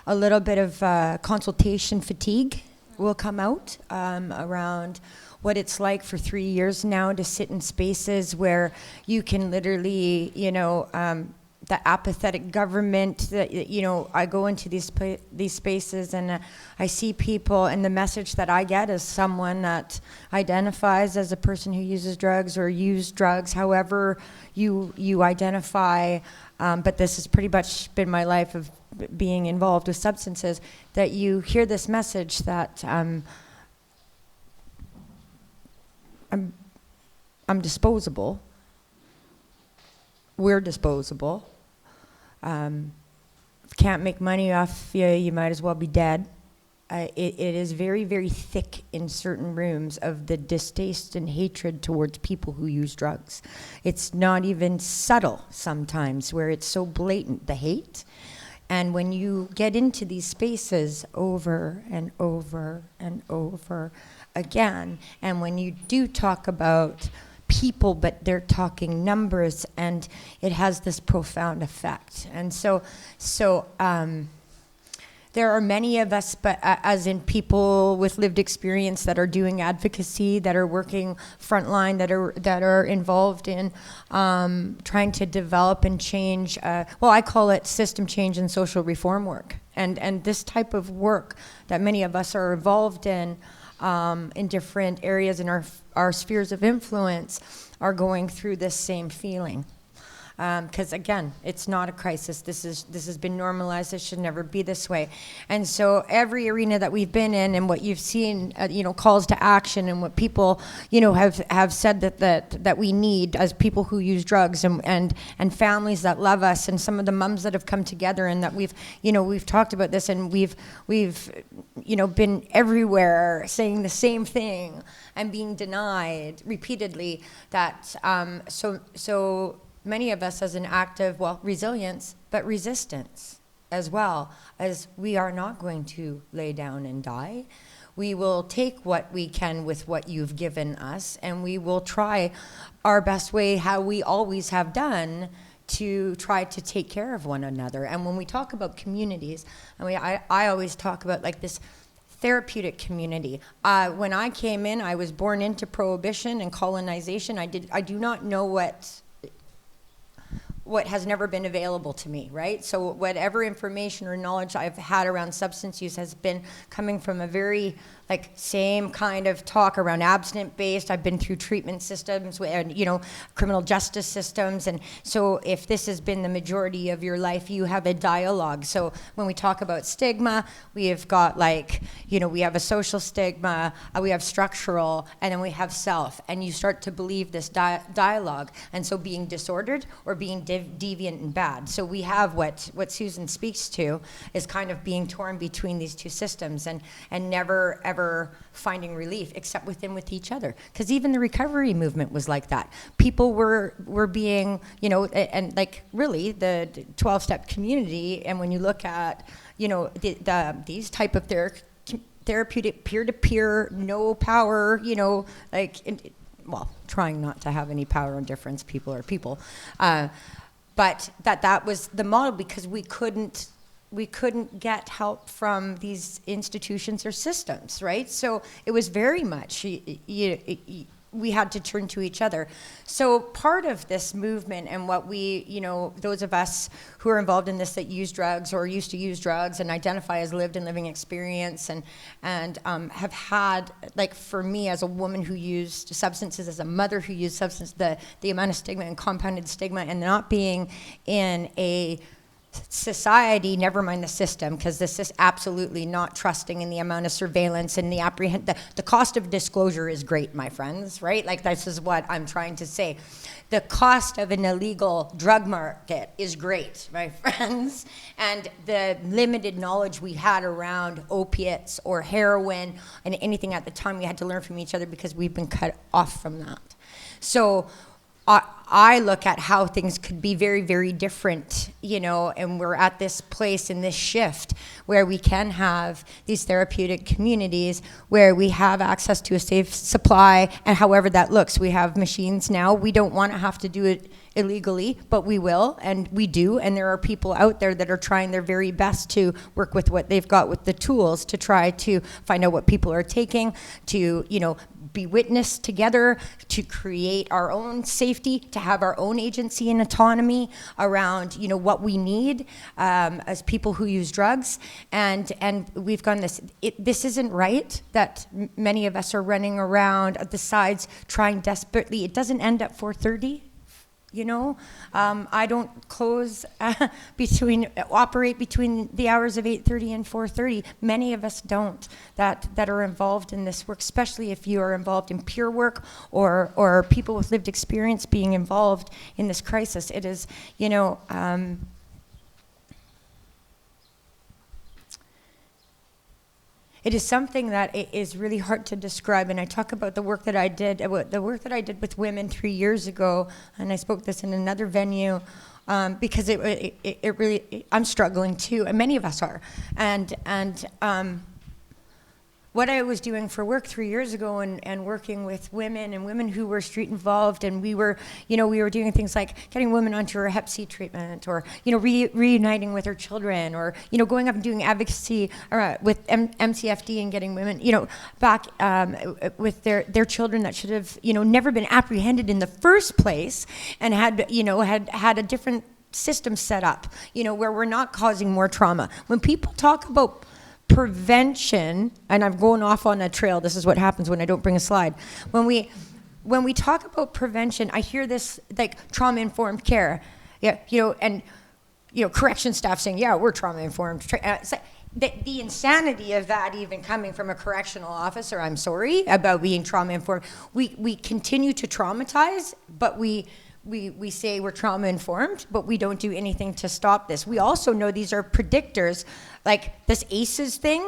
a little bit of consultation fatigue will come out around what it's like for 3 years now to sit in spaces where you can literally, the apathetic government that, I go into these spaces and I see people, and the message that I get as someone that identifies as a person who uses drugs or used drugs, however you identify, but this has pretty much been my life of being involved with substances, that you hear this message that I'm disposable. We're disposable. Can't make money off you, you might as well be dead. It is very, very thick in certain rooms of the distaste and hatred towards people who use drugs. It's not even subtle sometimes, where it's so blatant, the hate. And when you get into these spaces over and over and over again, and when you do talk about people, but they're talking numbers, and it has this profound effect. And so there are many of us, but as in people with lived experience that are doing advocacy, that are working frontline, that are involved in trying to develop and change. I call it system change and social reform work. And this type of work that many of us are involved in different areas in our spheres of influence are going through this same feeling. Because again, it's not a crisis. This has been normalized. It should never be this way. And so every arena that we've been in, and what you've seen, calls to action, and what people, have said that we need as people who use drugs, and families that love us, and some of the mums that have come together, and that we've talked about this, and we've been everywhere saying the same thing and being denied repeatedly. That so many of us as an act of, resilience, but resistance as well, as we are not going to lay down and die. We will take what we can with what you've given us, and we will try our best way, how we always have done, to try to take care of one another. And when we talk about communities, I always talk about like this therapeutic community. When I came in, I was born into prohibition and colonization. I do not know what has never been available to me, right? So whatever information or knowledge I've had around substance use has been coming from a very same kind of talk around abstinent-based. I've been through treatment systems and criminal justice systems, and so if this has been the majority of your life, you have a dialogue. So when we talk about stigma, we have got we have a social stigma, we have structural, and then we have self, and you start to believe this dialogue, and so being disordered or being deviant and bad. So we have what Susan speaks to is kind of being torn between these two systems, and never ever ever finding relief except with each other. Because even the recovery movement was like that. People were being, and like really the 12-step community, and when you look at, these type of therapeutic peer-to-peer, no power, trying not to have any power and difference, people are people. But that was the model, because we couldn't get help from these institutions or systems, right? So it was very much, we had to turn to each other. So part of this movement, and what we, those of us who are involved in this that use drugs or used to use drugs and identify as lived and living experience, and have had, like for me as a woman who used substances, as a mother who used substances, the amount of stigma and compounded stigma, and not being in a society, never mind the system, because this is absolutely not trusting in the amount of surveillance and the cost of disclosure is great, my friends, right? Like, this is what I'm trying to say. The cost of an illegal drug market is great, my friends, and the limited knowledge we had around opiates or heroin and anything at the time, we had to learn from each other because we've been cut off from that. So I look at how things could be very, very different, and we're at this place in this shift where we can have these therapeutic communities where we have access to a safe supply, and however that looks. We have machines now. We don't want to have to do it illegally, but we will, and we do, and there are people out there that are trying their very best to work with what they've got with the tools to try to find out what people are taking, to, be witness together, to create our own safety, to have our own agency and autonomy around, what we need as people who use drugs. And we've gone this isn't right that many of us are running around at the sides trying desperately. It doesn't end at 4:30. I don't operate between the hours of 8:30 and 4:30. Many of us don't that are involved in this work, especially if you are involved in peer work or people with lived experience being involved in this crisis. It is, it is something that is really hard to describe, and I talk about the work that I did with women 3 years ago, and I spoke this in another venue, because it really, I'm struggling too, and many of us are, and what I was doing for work 3 years ago, and working with women and women who were street involved, and we were doing things like getting women onto her Hep C treatment, or reuniting with her children, or going up and doing advocacy with MCFD and getting women back with their children that should have never been apprehended in the first place, and had a different system set up where we're not causing more trauma. When people talk about prevention, and I'm going off on a trail, this is what happens when I don't bring a slide. When we talk about prevention, I hear this like trauma-informed care, and correction staff saying, yeah, we're trauma-informed. It's like, the insanity of that, even coming from a correctional officer, I'm sorry, about being trauma-informed. We continue to traumatize, but we say we're trauma-informed, but we don't do anything to stop this. We also know these are predictors, like this ACEs thing,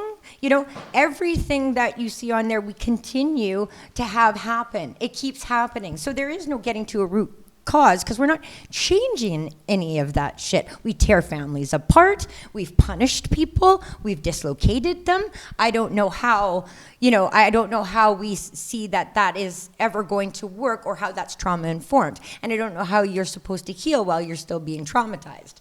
everything that you see on there, we continue to have happen. It keeps happening. So there is no getting to a root cause, because we're not changing any of that shit. We tear families apart. We've punished people. We've dislocated them. I don't know how, we see that is ever going to work, or how that's trauma informed. And I don't know how you're supposed to heal while you're still being traumatized.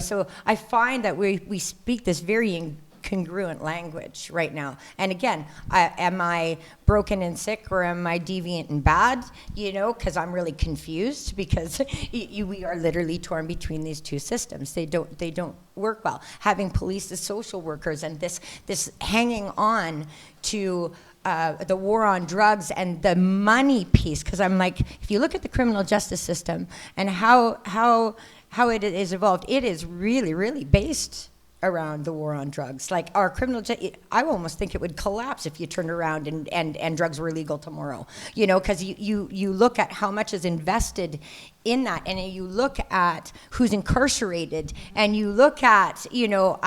So I find that we speak this very congruent language right now. And again, am I broken and sick, or am I deviant and bad? Because I'm really confused, because we are literally torn between these two systems. They don't work well. Having police as social workers, and this hanging on to the war on drugs and the money piece, because I'm like, if you look at the criminal justice system and how it is evolved, it is really, really based around the war on drugs. Like our I almost think it would collapse if you turned around and drugs were illegal tomorrow. You know, because you look at how much is invested in that, and you look at who's incarcerated, and you look at, you know,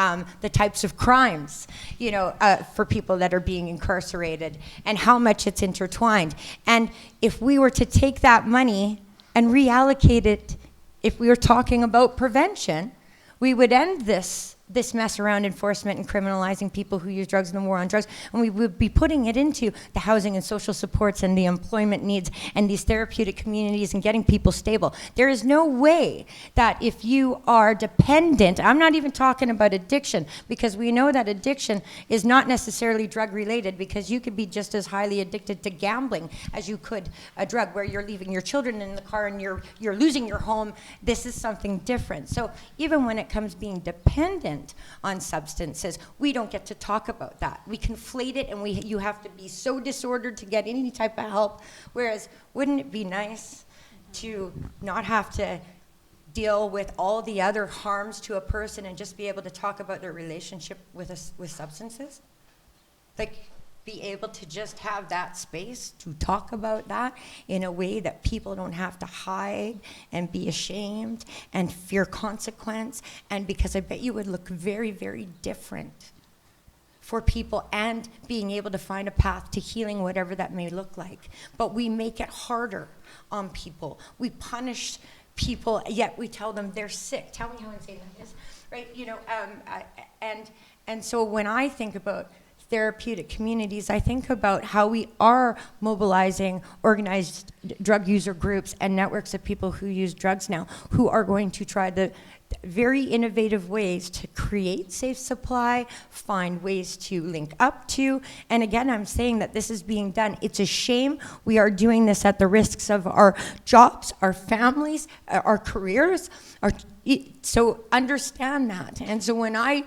the types of crimes, you know, for people that are being incarcerated, and how much it's intertwined. And if we were to take that money and reallocate it, if we were talking about prevention, we would end this mess around enforcement and criminalizing people who use drugs and the war on drugs, and we would be putting it into the housing and social supports and the employment needs and these therapeutic communities and getting people stable. There is no way that if you are dependent, I'm not even talking about addiction, because we know that addiction is not necessarily drug related, because you could be just as highly addicted to gambling as you could a drug, where you're leaving your children in the car and you're losing your home. This is something different. So even when it comes being dependent on substances, we don't get to talk about that. We conflate it, and you have to be so disordered to get any type of help. Whereas, wouldn't it be nice to not have to deal with all the other harms to a person and just be able to talk about their relationship with substances? Like, be able to just have that space to talk about that in a way that people don't have to hide and be ashamed and fear consequence. And because I bet you would look very, very different for people, and being able to find a path to healing, whatever that may look like. But we make it harder on people. We punish people, yet we tell them they're sick. Tell me how insane that is, right? You know, and so when I think about therapeutic communities, I think about how we are mobilizing organized drug user groups and networks of people who use drugs now, who are going to try the very innovative ways to create safe supply, find ways to link up to. And again, I'm saying that this is being done. It's a shame we are doing this at the risks of our jobs, our families, our careers. So understand that. And so when I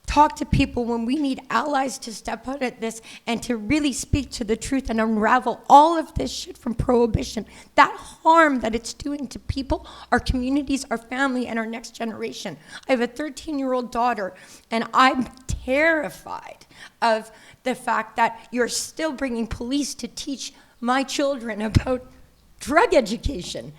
talk to people, when we need allies to step out at this and to really speak to the truth and unravel all of this shit from prohibition, that harm that it's doing to people, our communities, our family, and our next generation. I have a 13-year-old daughter, and I'm terrified of the fact that you're still bringing police to teach my children about drug education.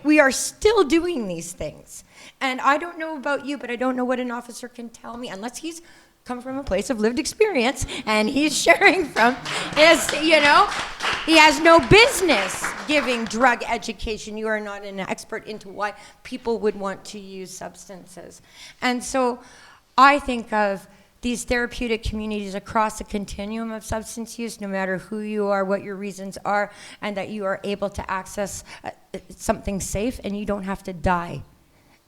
We are still doing these things. And I don't know about you, but I don't know what an officer can tell me, unless he's come from a place of lived experience and he's sharing from his, you know, he has no business giving drug education. You are not an expert into why people would want to use substances. And so I think of these therapeutic communities across the continuum of substance use, no matter who you are, what your reasons are, and that you are able to access something safe and you don't have to die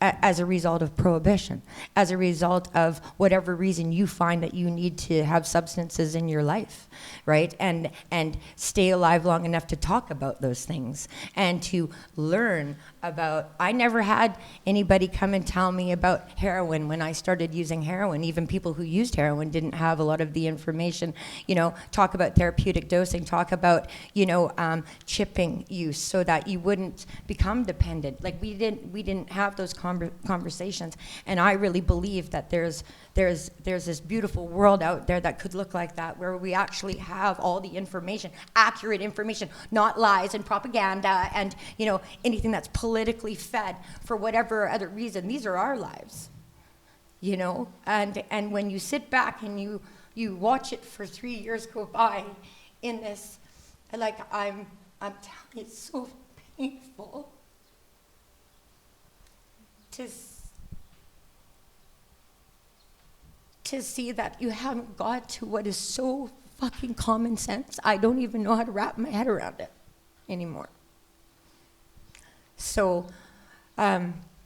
as a result of prohibition, as a result of whatever reason you find that you need to have substances in your life, right? And stay alive long enough to talk about those things and to learn about. I never had anybody come and tell me about heroin when I started using heroin. Even people who used heroin didn't have a lot of the information, you know, talk about therapeutic dosing, talk about, you know, chipping use so that you wouldn't become dependent. Like we didn't have those conversations. And I really believe that there's this beautiful world out there that could look like that, where we actually have all the information, accurate information, not lies and propaganda and, you know, anything that's politically fed for whatever other reason. These are our lives, you know? And when you sit back and you watch it for 3 years go by in this, like I'm telling you, it's so painful to see that you haven't got to what is so fucking common sense. I don't even know how to wrap my head around it anymore. So,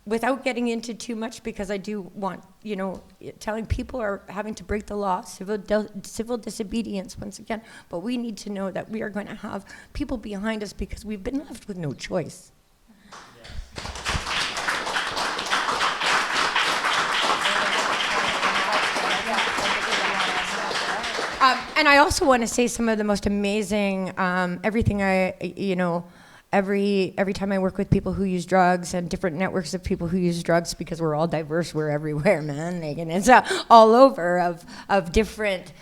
without getting into too much, because I do want, you know, telling people are having to break the law, civil disobedience once again, but we need to know that we are going to have people behind us because we've been left with no choice. And I also want to say some of the most amazing, everything every time I work with people who use drugs and different networks of people who use drugs, because we're all diverse, we're everywhere, man. Like, and it's all over of different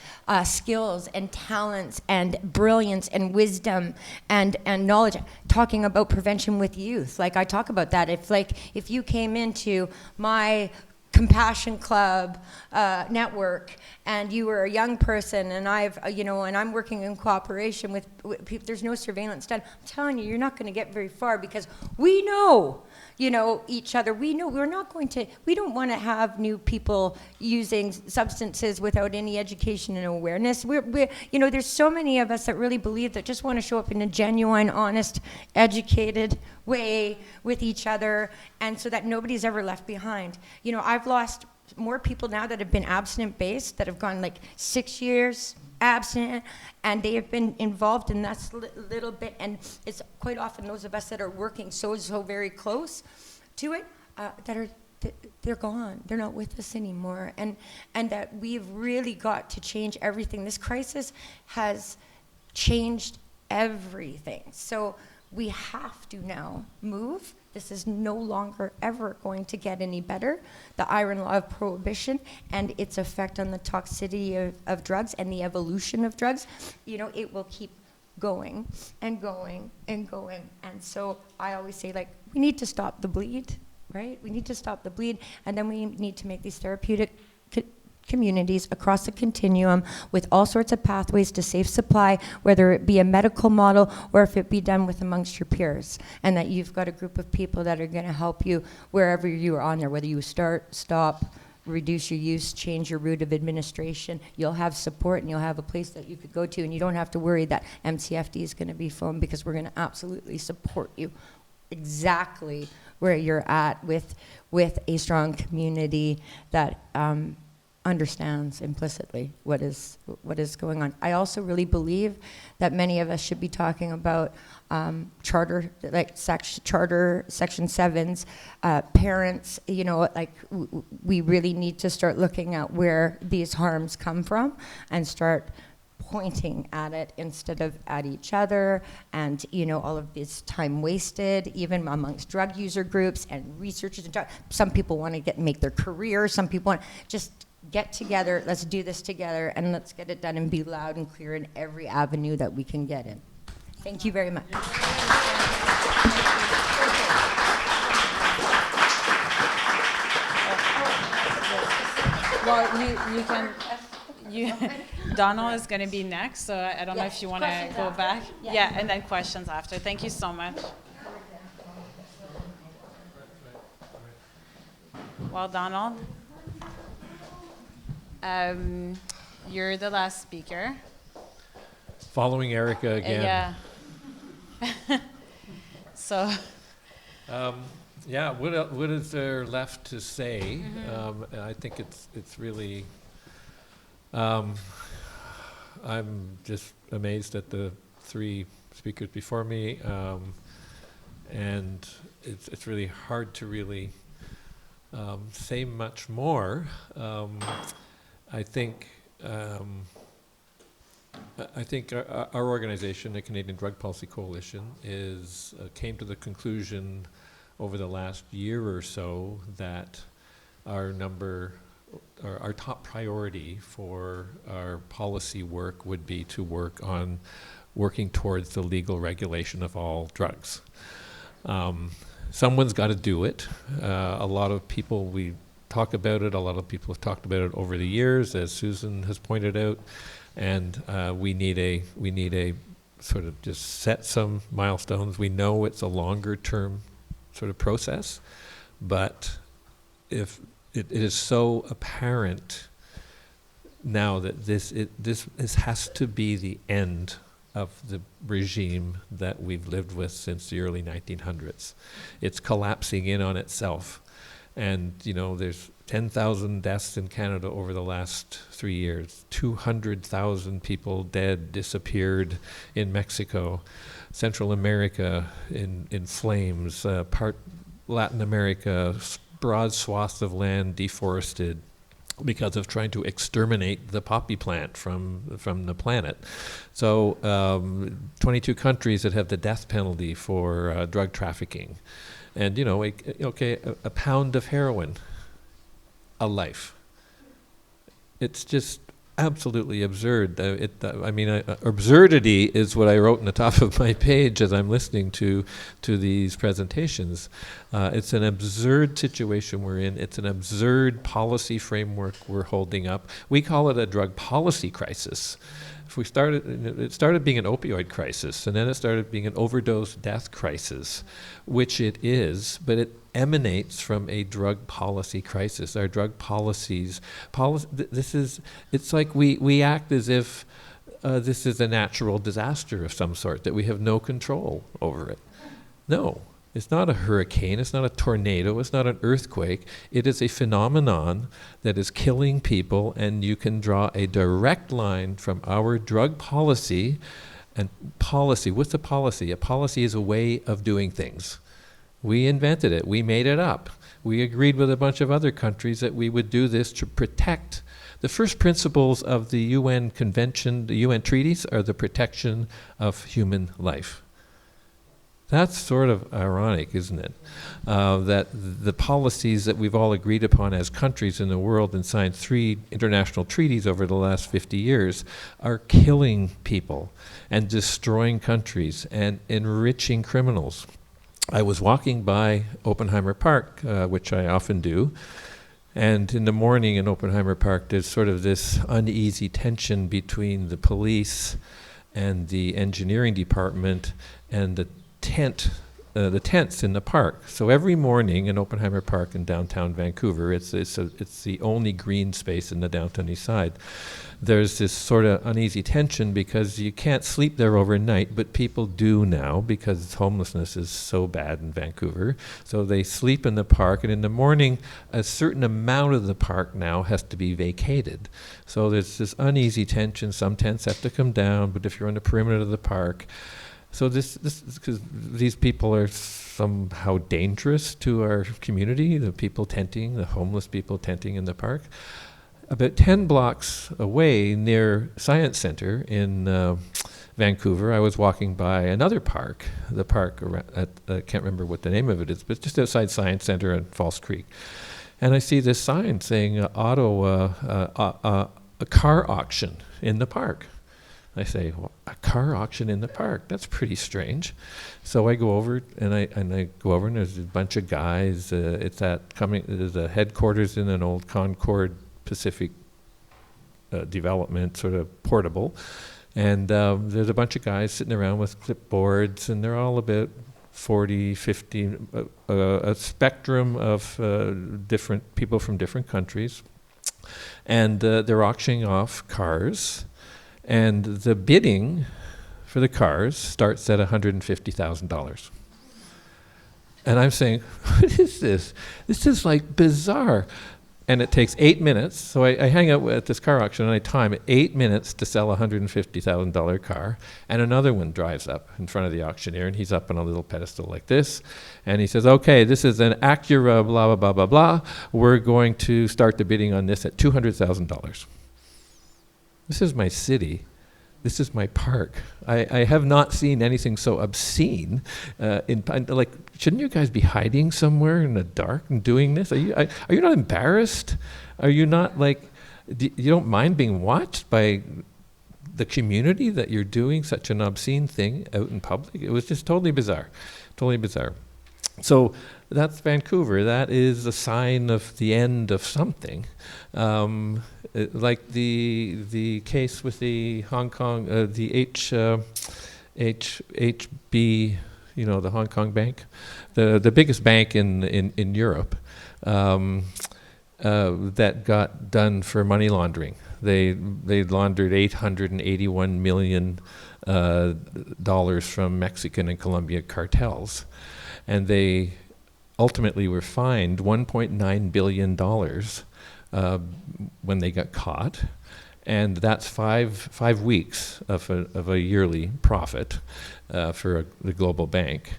skills and talents and brilliance and wisdom and knowledge. Talking about prevention with youth, like I talk about that. If you came into my Compassion Club network, and you were a young person, and and I'm working in cooperation with people. There's no surveillance done. I'm telling you, you're not going to get very far, because we know, each other. We know we don't want to have new people using substances without any education and awareness. There's so many of us that really believe that just want to show up in a genuine, honest, educated way with each other, and so that nobody's ever left behind. I've lost more people now that have been abstinent-based, that have gone like 6 years abstinent, and they have been involved in that little bit, and it's quite often those of us that are working so very close to it they're gone. They're not with us anymore, and that we've really got to change everything. This crisis has changed everything, so we have to now move. This is no longer ever going to get any better. The iron law of prohibition and its effect on the toxicity of drugs and the evolution of drugs, it will keep going and going and going. And so I always say, we need to stop the bleed, right? We need to stop the bleed, and then we need to make these therapeutic communities across the continuum with all sorts of pathways to safe supply, whether it be a medical model or if it be done with amongst your peers, and that you've got a group of people that are going to help you wherever you are on there, whether you start, stop, reduce your use, change your route of administration. You'll have support, and you'll have a place that you could go to, and you don't have to worry that MCFD is going to be phoned, because we're going to absolutely support you exactly where you're at with a strong community that understands implicitly what is going on. I also really believe that many of us should be talking about charter, charter section 7s, parents. We really need to start looking at where these harms come from and start pointing at it instead of at each other, and all of this time wasted even amongst drug user groups and researchers. Some people want to make their career. Some people want just get together, let's do this together, and let's get it done and be loud and clear in every avenue that we can get in. Thank you very much. Well, Donald is going to be next, so I don't know if you want to go back. Yeah, and then questions after. Thank you so much. Well, Donald, you're the last speaker. Following Erika again. Yeah. So. What is there left to say? Mm-hmm. I think it's really. I'm just amazed at the three speakers before me, and it's really hard to really say much more. I think our organization, the Canadian Drug Policy Coalition, came to the conclusion over the last year or so that our top priority for our policy work would be to working towards the legal regulation of all drugs. Someone's got to do it. A lot of people, we talk about it, a lot of people have talked about it over the years, as Susan has pointed out, and we need a sort of just set some milestones. We know it's a longer term sort of process, but if it is so apparent now that this has to be the end of the regime that we've lived with since the early 1900s. It's collapsing in on itself. And, there's 10,000 deaths in Canada over the last 3 years, 200,000 people dead, disappeared in Mexico, Central America in flames, part Latin America, broad swaths of land deforested, because of trying to exterminate the poppy plant from the planet. So 22 countries that have the death penalty for drug trafficking. And, a pound of heroin, a life. It's just absolutely absurd. Absurdity is what I wrote in the top of my page as I'm listening to these presentations. It's an absurd situation we're in. It's an absurd policy framework we're holding up. We call it a drug policy crisis. It started being an opioid crisis, and then it started being an overdose death crisis, which it is, but it emanates from a drug policy crisis. Our drug policies, it's like we act as if this is a natural disaster of some sort, that we have no control over it. No, it's not a hurricane, it's not a tornado, it's not an earthquake. It is a phenomenon that is killing people, and you can draw a direct line from our drug policy. And policy, what's a policy? A policy is a way of doing things. We invented it, we made it up. We agreed with a bunch of other countries that we would do this to protect. The first principles of the UN Convention, the UN treaties, are the protection of human life. That's sort of ironic, isn't it? That the policies that we've all agreed upon as countries in the world and signed 3 international treaties over the last 50 years are killing people and destroying countries and enriching criminals. I was walking by Oppenheimer Park, which I often do, and in the morning in Oppenheimer Park there's sort of this uneasy tension between the police and the engineering department and the tents in the park. So every morning in Oppenheimer Park in downtown Vancouver, it's the only green space in the downtown east side. There's this sort of uneasy tension because you can't sleep there overnight, but people do now because homelessness is so bad in Vancouver. So they sleep in the park, and in the morning, a certain amount of the park now has to be vacated. So there's this uneasy tension. Some tents have to come down, but if you're on the perimeter of the park, so this because these people are somehow dangerous to our community, the people tenting, the homeless people tenting in the park. About 10 blocks away near Science Center in Vancouver, I was walking by another park, the park I can't remember what the name of it is, but just outside Science Center in False Creek. And I see this sign saying a car auction in the park. I say, well, a car auction in the park? That's pretty strange. So I go over and there's a bunch of guys. There's a headquarters in an old Concord Pacific development, sort of portable. And there's a bunch of guys sitting around with clipboards, and they're all about 40, 50, a spectrum of different people from different countries. And they're auctioning off cars. And the bidding for the cars starts at $150,000. And I'm saying, what is this? This is like bizarre. And it takes 8 minutes. So I hang out at this car auction and I time it 8 minutes to sell a $150,000 car. And another one drives up in front of the auctioneer, and he's up on a little pedestal like this. And he says, okay, this is an Acura, blah, blah, blah, blah, blah. We're going to start the bidding on this at $200,000. This is my city. This is my park. I have not seen anything so obscene. Shouldn't you guys be hiding somewhere in the dark and doing this? Are you not embarrassed? Are you not you don't mind being watched by the community that you're doing such an obscene thing out in public? It was just totally bizarre. Totally bizarre. So that's Vancouver. That is a sign of the end of something. Like the case with the Hong Kong, the HB, the Hong Kong bank, the biggest bank in Europe, that got done for money laundering. They laundered $881 million from Mexican and Colombian cartels. And they ultimately were fined $1.9 billion when they got caught. And that's five weeks of a yearly profit for the global bank.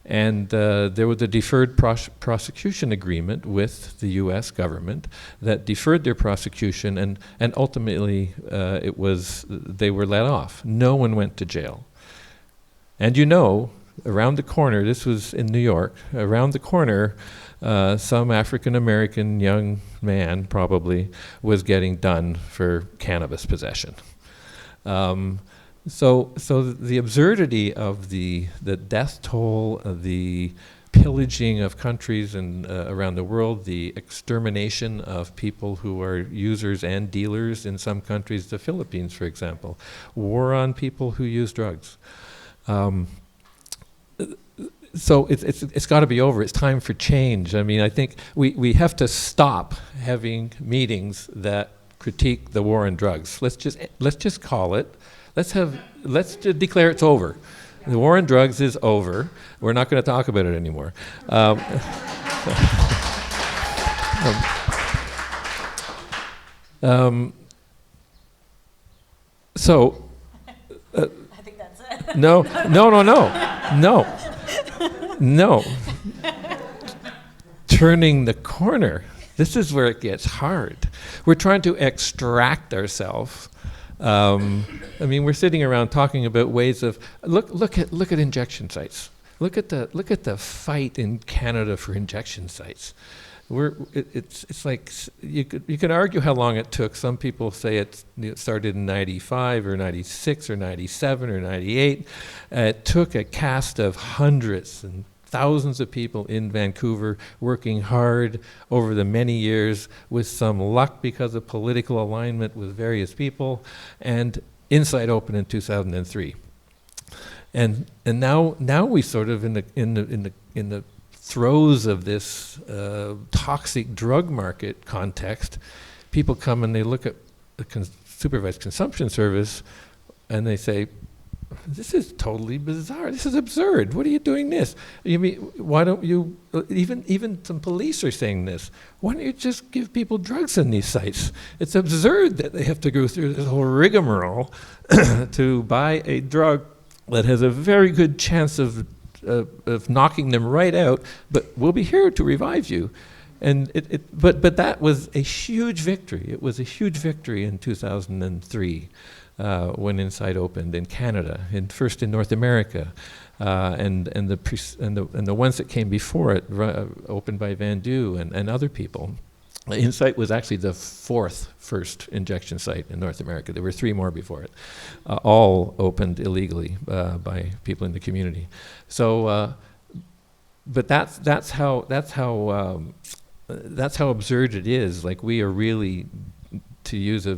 And there was a deferred prosecution agreement with the U.S. government that deferred their prosecution, and ultimately they were let off. No one went to jail. And around the corner, this was in New York, around the corner, some African-American young man probably was getting done for cannabis possession. So the absurdity of the death toll, the pillaging of countries and around the world, the extermination of people who are users and dealers in some countries, the Philippines, for example, war on people who use drugs. So it's got to be over. It's time for change. I mean, I think we have to stop having meetings that critique the war on drugs. Let's just call it. Let's just declare it's over. The war on drugs is over. We're not going to talk about it anymore. So. I think that's it. No. Turning the corner. This is where it gets hard. We're trying to extract ourselves. I mean, we're sitting around talking about ways of look at injection sites. Look at the fight in Canada for injection sites. It's like you can argue how long it took. Some people say it started in 95 or 96 or 97 or 98. It took a cast of hundreds and thousands of people in Vancouver working hard over the many years with some luck because of political alignment with various people, and Inside opened in 2003. And now we sort of in the throes of this toxic drug market context, people come and they look at the supervised consumption service and they say, this is totally bizarre. This is absurd. What are you doing this? You mean, why don't you, even some police are saying this, why don't you just give people drugs in these sites? It's absurd that they have to go through this whole rigmarole to buy a drug that has a very good chance of knocking them right out, but we'll be here to revive you. And but that was a huge victory. It was a huge victory in 2003 when Inside opened in Canada, first in North America, and the ones that came before it, opened by Van Du and other people. Inside was actually the first injection site in North America. There were 3 more before it, all opened illegally by people in the community. So, but that's how absurd it is. Like, we are really, to use a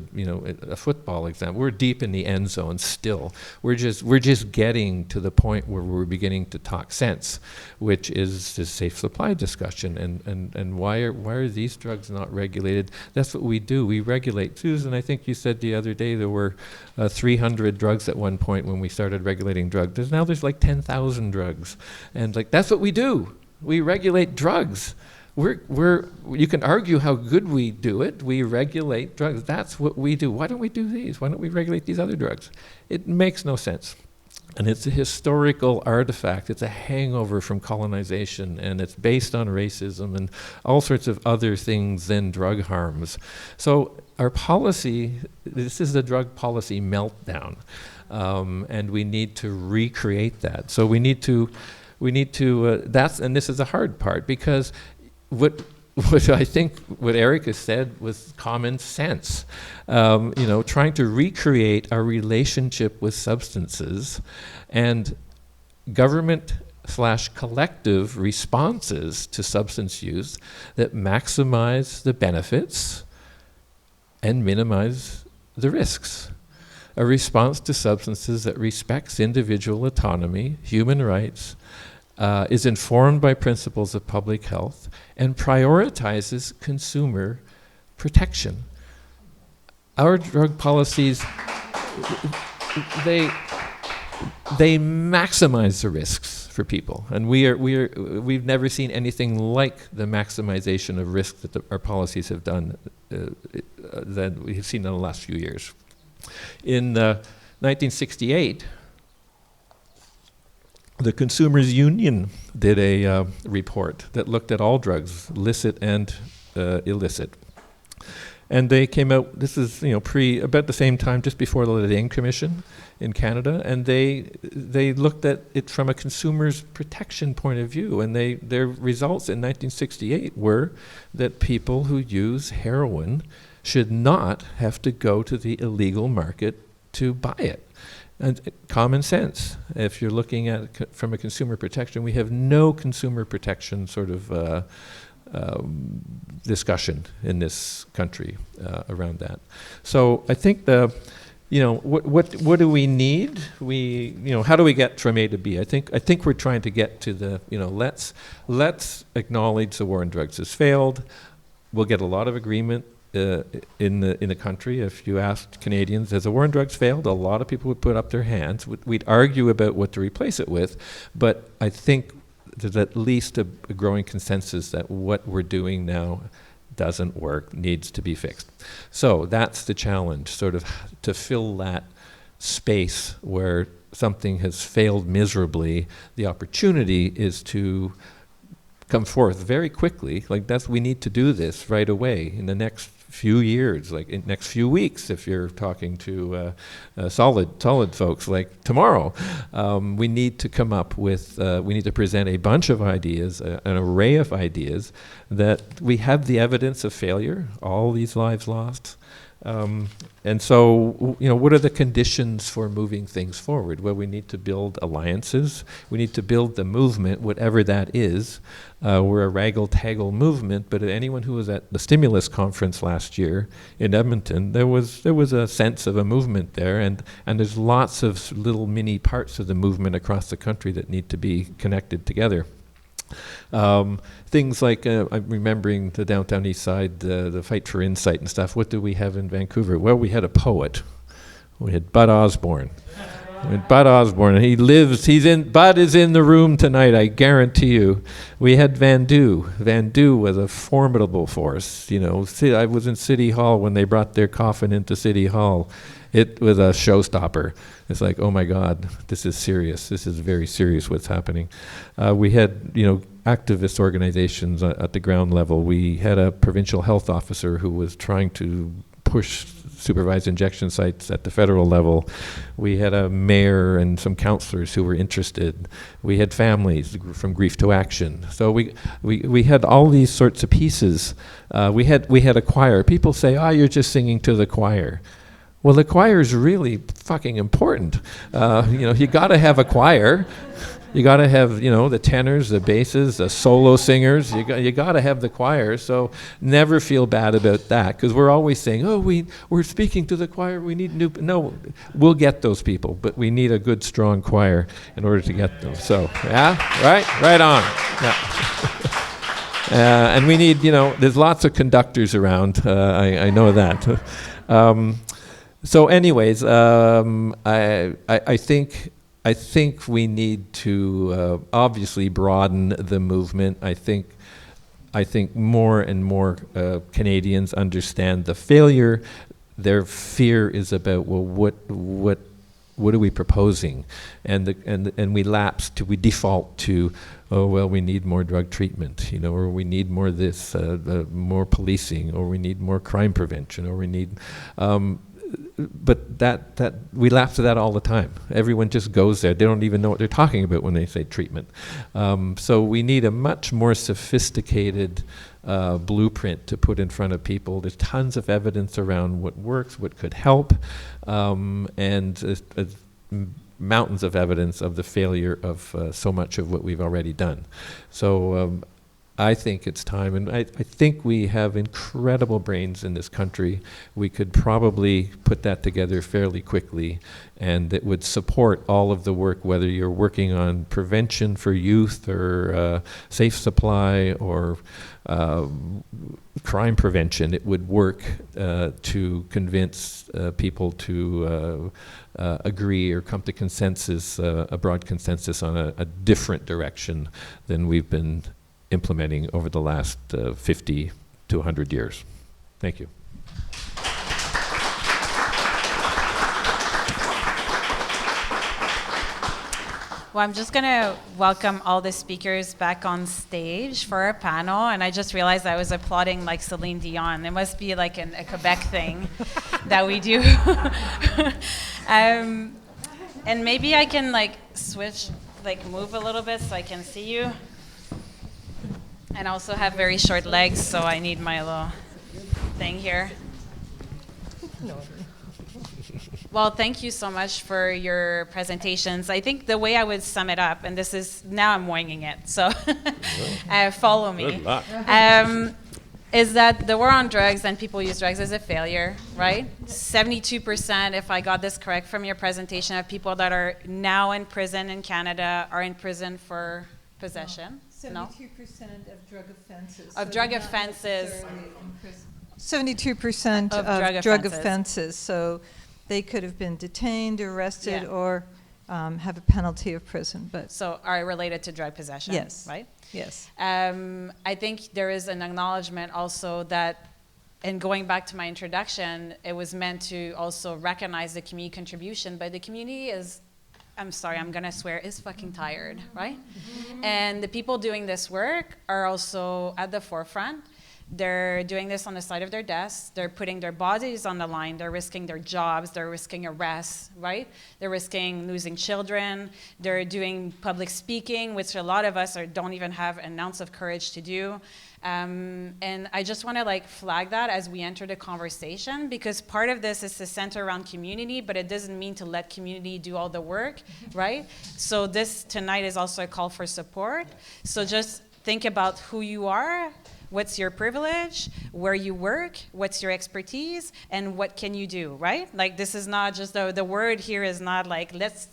football example, we're deep in the end zone still. We're just getting to the point where we're beginning to talk sense, which is the safe supply discussion. And why are these drugs not regulated? That's what we do. We regulate. Susan, I think you said the other day there were 300 drugs at one point when we started regulating drugs. Now there's like 10,000 drugs, and like that's what we do. We regulate drugs. You can argue how good we do it. We regulate drugs. That's what we do. Why don't we do these? Why don't we regulate these other drugs? It makes no sense. And it's a historical artifact. It's a hangover from colonization, and it's based on racism and all sorts of other things than drug harms. So our policy, this is the drug policy meltdown, and we need to recreate that. So we need to, and this is the hard part, because what I think what Erika said was common sense. Trying to recreate our relationship with substances and government/collective responses to substance use that maximize the benefits and minimize the risks. A response to substances that respects individual autonomy, human rights, is informed by principles of public health, and prioritizes consumer protection. Our drug policies, they maximize the risks for people, and we've never seen anything like the maximization of risk that our policies have done that we've seen in the last few years. In 1968, The Consumers Union did a report that looked at all drugs, licit and illicit. And they came out, this is about the same time, just before the Waning Commission in Canada, and they looked at it from a consumer's protection point of view, and their results in 1968 were that people who use heroin should not have to go to the illegal market to buy it. And common sense, if you're looking at it from a consumer protection, we have no consumer protection sort of discussion in this country around that. So I think what do we need? How do we get from A to B? I think we're trying to get to the let's acknowledge the war on drugs has failed. We'll get a lot of agreement in the country. If you asked Canadians, has the war on drugs failed? A lot of people would put up their hands. We'd argue about what to replace it with, but I think there's at least a growing consensus that what we're doing now doesn't work, needs to be fixed. So that's the challenge, sort of to fill that space where something has failed miserably. The opportunity is to come forth very quickly. We need to do this right away in the next few years, in next few weeks, if you're talking to solid folks, like tomorrow. We need to come up with, we need to present a bunch of ideas, an array of ideas that we have the evidence of failure, all these lives lost. And so, what are the conditions for moving things forward? Well, we need to build alliances. We need to build the movement, whatever that is. We're a raggle-taggle movement, but anyone who was at the stimulus conference last year in Edmonton, there was a sense of a movement there, and there's lots of little mini parts of the movement across the country that need to be connected together. Things like, I'm remembering the downtown east side, the fight for insight and stuff. What do we have in Vancouver? Well, we had a poet. We had Bud Osborne. Bud Osborne, Bud is in the room tonight, I guarantee you. We had Van Doo. Van Doo was a formidable force. I was in City Hall when they brought their coffin into City Hall. It was a showstopper. It's like, oh my God, this is serious. This is very serious what's happening. We had, activist organizations at the ground level. We had a provincial health officer who was trying to push supervised injection sites at the federal level. We had a mayor and some counselors who were interested. We had families from Grief to Action. So we had all these sorts of pieces. We had a choir. People say, you're just singing to the choir. Well, the choir is really fucking important. You got to have a choir. You got to have, the tenors, the basses, the solo singers. You got to have the choir. So never feel bad about that, because we're always saying, we're speaking to the choir. We need new. No, we'll get those people, but we need a good, strong choir in order to get them. So right on. Yeah. And we need, there's lots of conductors around. I know that. So anyways, I think we need to obviously broaden the movement. I think more and more Canadians understand the failure. Their fear is about, well, what are we proposing? And we we default to, we need more drug treatment, or we need more this, more policing, or we need more crime prevention, or we need. But that we laugh at that all the time. Everyone just goes there. They don't even know what they're talking about when they say treatment. So we need a much more sophisticated blueprint to put in front of people. There's tons of evidence around what works, what could help, and mountains of evidence of the failure of so much of what we've already done. So I think it's time, and I think we have incredible brains in this country. We could probably put that together fairly quickly, and it would support all of the work, whether you're working on prevention for youth or safe supply or crime prevention. It would work to convince people to agree or come to consensus, a broad consensus on a different direction than we've been implementing over the last 50 to 100 years. Thank you. Well, I'm just going to welcome all the speakers back on stage for our panel. And I just realized I was applauding like Celine Dion. It must be like a Quebec thing that we do. And maybe I can like switch, like move a little bit so I can see you. And I also have very short legs, so I need my little thing here. Well, thank you so much for your presentations. I think the way I would sum it up, and this is, now I'm winging it, so follow me. Good luck. Is that the war on drugs and people use drugs is a failure, right? 72%, if I got this correct from your presentation, of people that are now in prison in Canada are in prison for possession. 72% of drug offenses. Of drug offenses. 72% of drug offenses. So they could have been detained, arrested, or have a penalty of prison. But so are related to drug possession, yes. right? Yes. I think there is an acknowledgement also that, and going back to my introduction, it was meant to also recognize the community contribution, but the community is, I'm sorry, I'm gonna swear, is fucking tired, right? And the people doing this work are also at the forefront. They're doing this on the side of their desks. They're putting their bodies on the line. They're risking their jobs. They're risking arrests, right? They're risking losing children. They're doing public speaking, which a lot of us don't even have an ounce of courage to do. And I just want to like flag that as we enter the conversation, because part of this is to center around community, but it doesn't mean to let community do all the work, right? So this tonight is also a call for support. So just think about who you are. What's your privilege, where you work, what's your expertise, and what can you do, right? Like this is not just, the word here is not like, let's,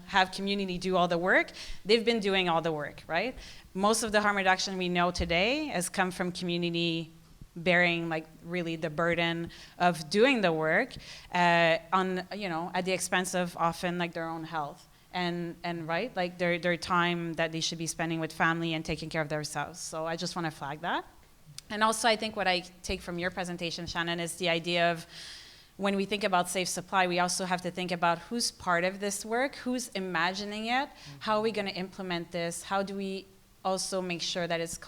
have community do all the work. They've been doing all the work, right? Most of the harm reduction we know today has come from community bearing like really the burden of doing the work at the expense of often like their own health. And right, like their time that they should be spending with family and taking care of themselves. So I just want to flag that. And also I think what I take from your presentation, Shannon, is the idea of when we think about safe supply, we also have to think about who's part of this work, who's imagining it, how are we going to implement this, how do we also make sure that it's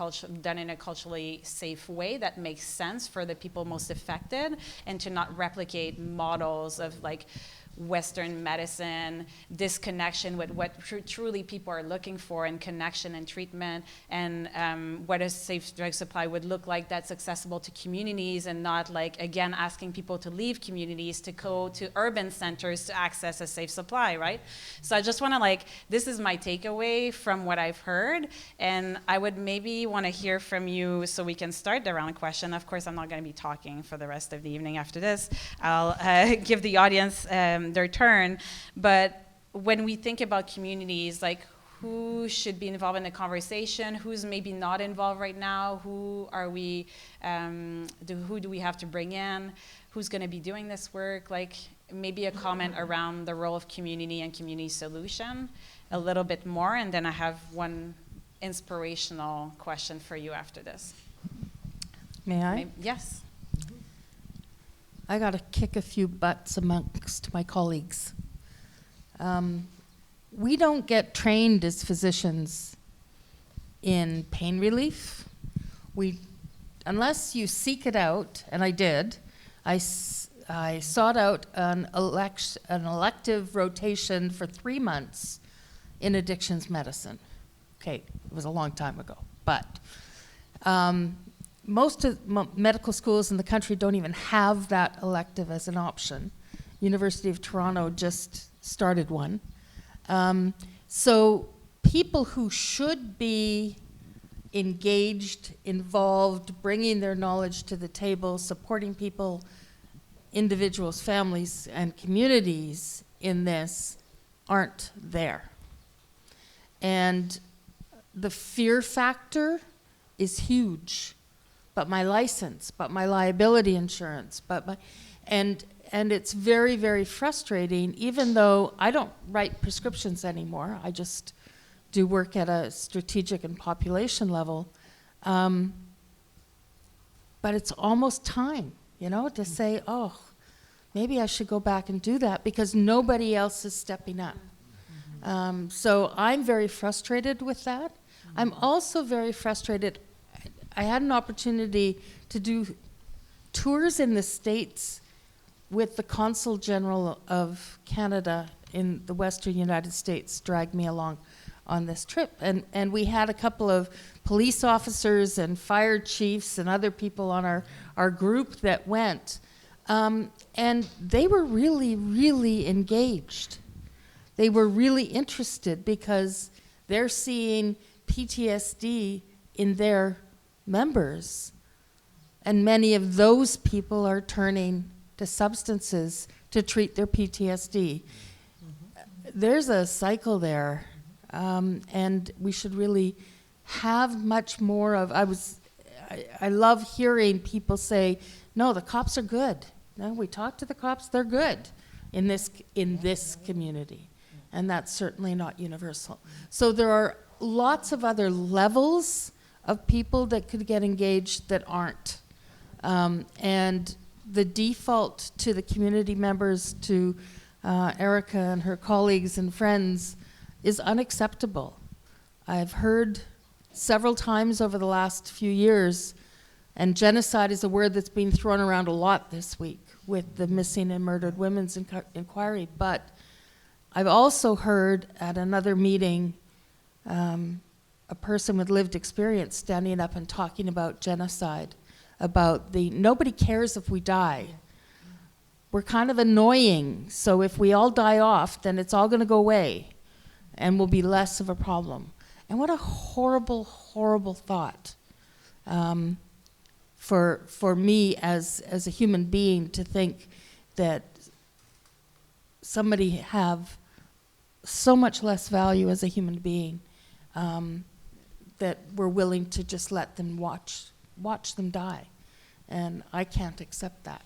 done in a culturally safe way that makes sense for the people most affected, and to not replicate models of like Western medicine, disconnection with what truly people are looking for in connection and treatment, and what a safe drug supply would look like that's accessible to communities, and not like, again, asking people to leave communities to go to urban centers to access a safe supply, right? So I just want to this is my takeaway from what I've heard, and I would maybe want to hear from you so we can start the round question. Of course, I'm not going to be talking for the rest of the evening after this. I'll give the audience their turn, but when we think about communities, like who should be involved in the conversation, who's maybe not involved right now, who are we, who do we have to bring in, who's going to be doing this work, like maybe a comment around the role of community and community solution a little bit more, and then I have one inspirational question for you after this. May I? Yes. I got to kick a few butts amongst my colleagues. We don't get trained as physicians in pain relief. Unless you seek it out, and I did, I sought out an elective rotation for 3 months in addictions medicine. Okay, it was a long time ago, but most of medical schools in the country don't even have that elective as an option. University of Toronto just started one. So people who should be engaged, involved, bringing their knowledge to the table, supporting people, individuals, families, and communities in this aren't there. And the fear factor is huge. But my license, but my liability insurance, and it's very, very frustrating, even though I don't write prescriptions anymore. I just do work at a strategic and population level. But it's almost time, to say, oh, maybe I should go back and do that, because nobody else is stepping up. So I'm very frustrated with that. I'm also very frustrated. I had an opportunity to do tours in the States with the Consul General of Canada in the Western United States, dragged me along on this trip. And we had a couple of police officers and fire chiefs and other people on our group that went. And they were really, really engaged. They were really interested because they're seeing PTSD in their members. And many of those people are turning to substances to treat their PTSD. There's a cycle there, and we should really have much more of. I love hearing people say, "No, the cops are good. No, we talked to the cops; they're good in this community," and that's certainly not universal. So there are lots of other levels of people that could get engaged that aren't, and the default to the community members, to Erika and her colleagues and friends, is unacceptable. I've heard several times over the last few years, and genocide is a word that's been thrown around a lot this week with the Missing and Murdered Women's Inquiry, but I've also heard at another meeting a person with lived experience standing up and talking about genocide, about nobody cares if we die. We're kind of annoying, so if we all die off, then it's all going to go away and will be less of a problem. And what a horrible, horrible thought for me as a human being to think that somebody have so much less value as a human being that we're willing to just let them watch them die. And I can't accept that.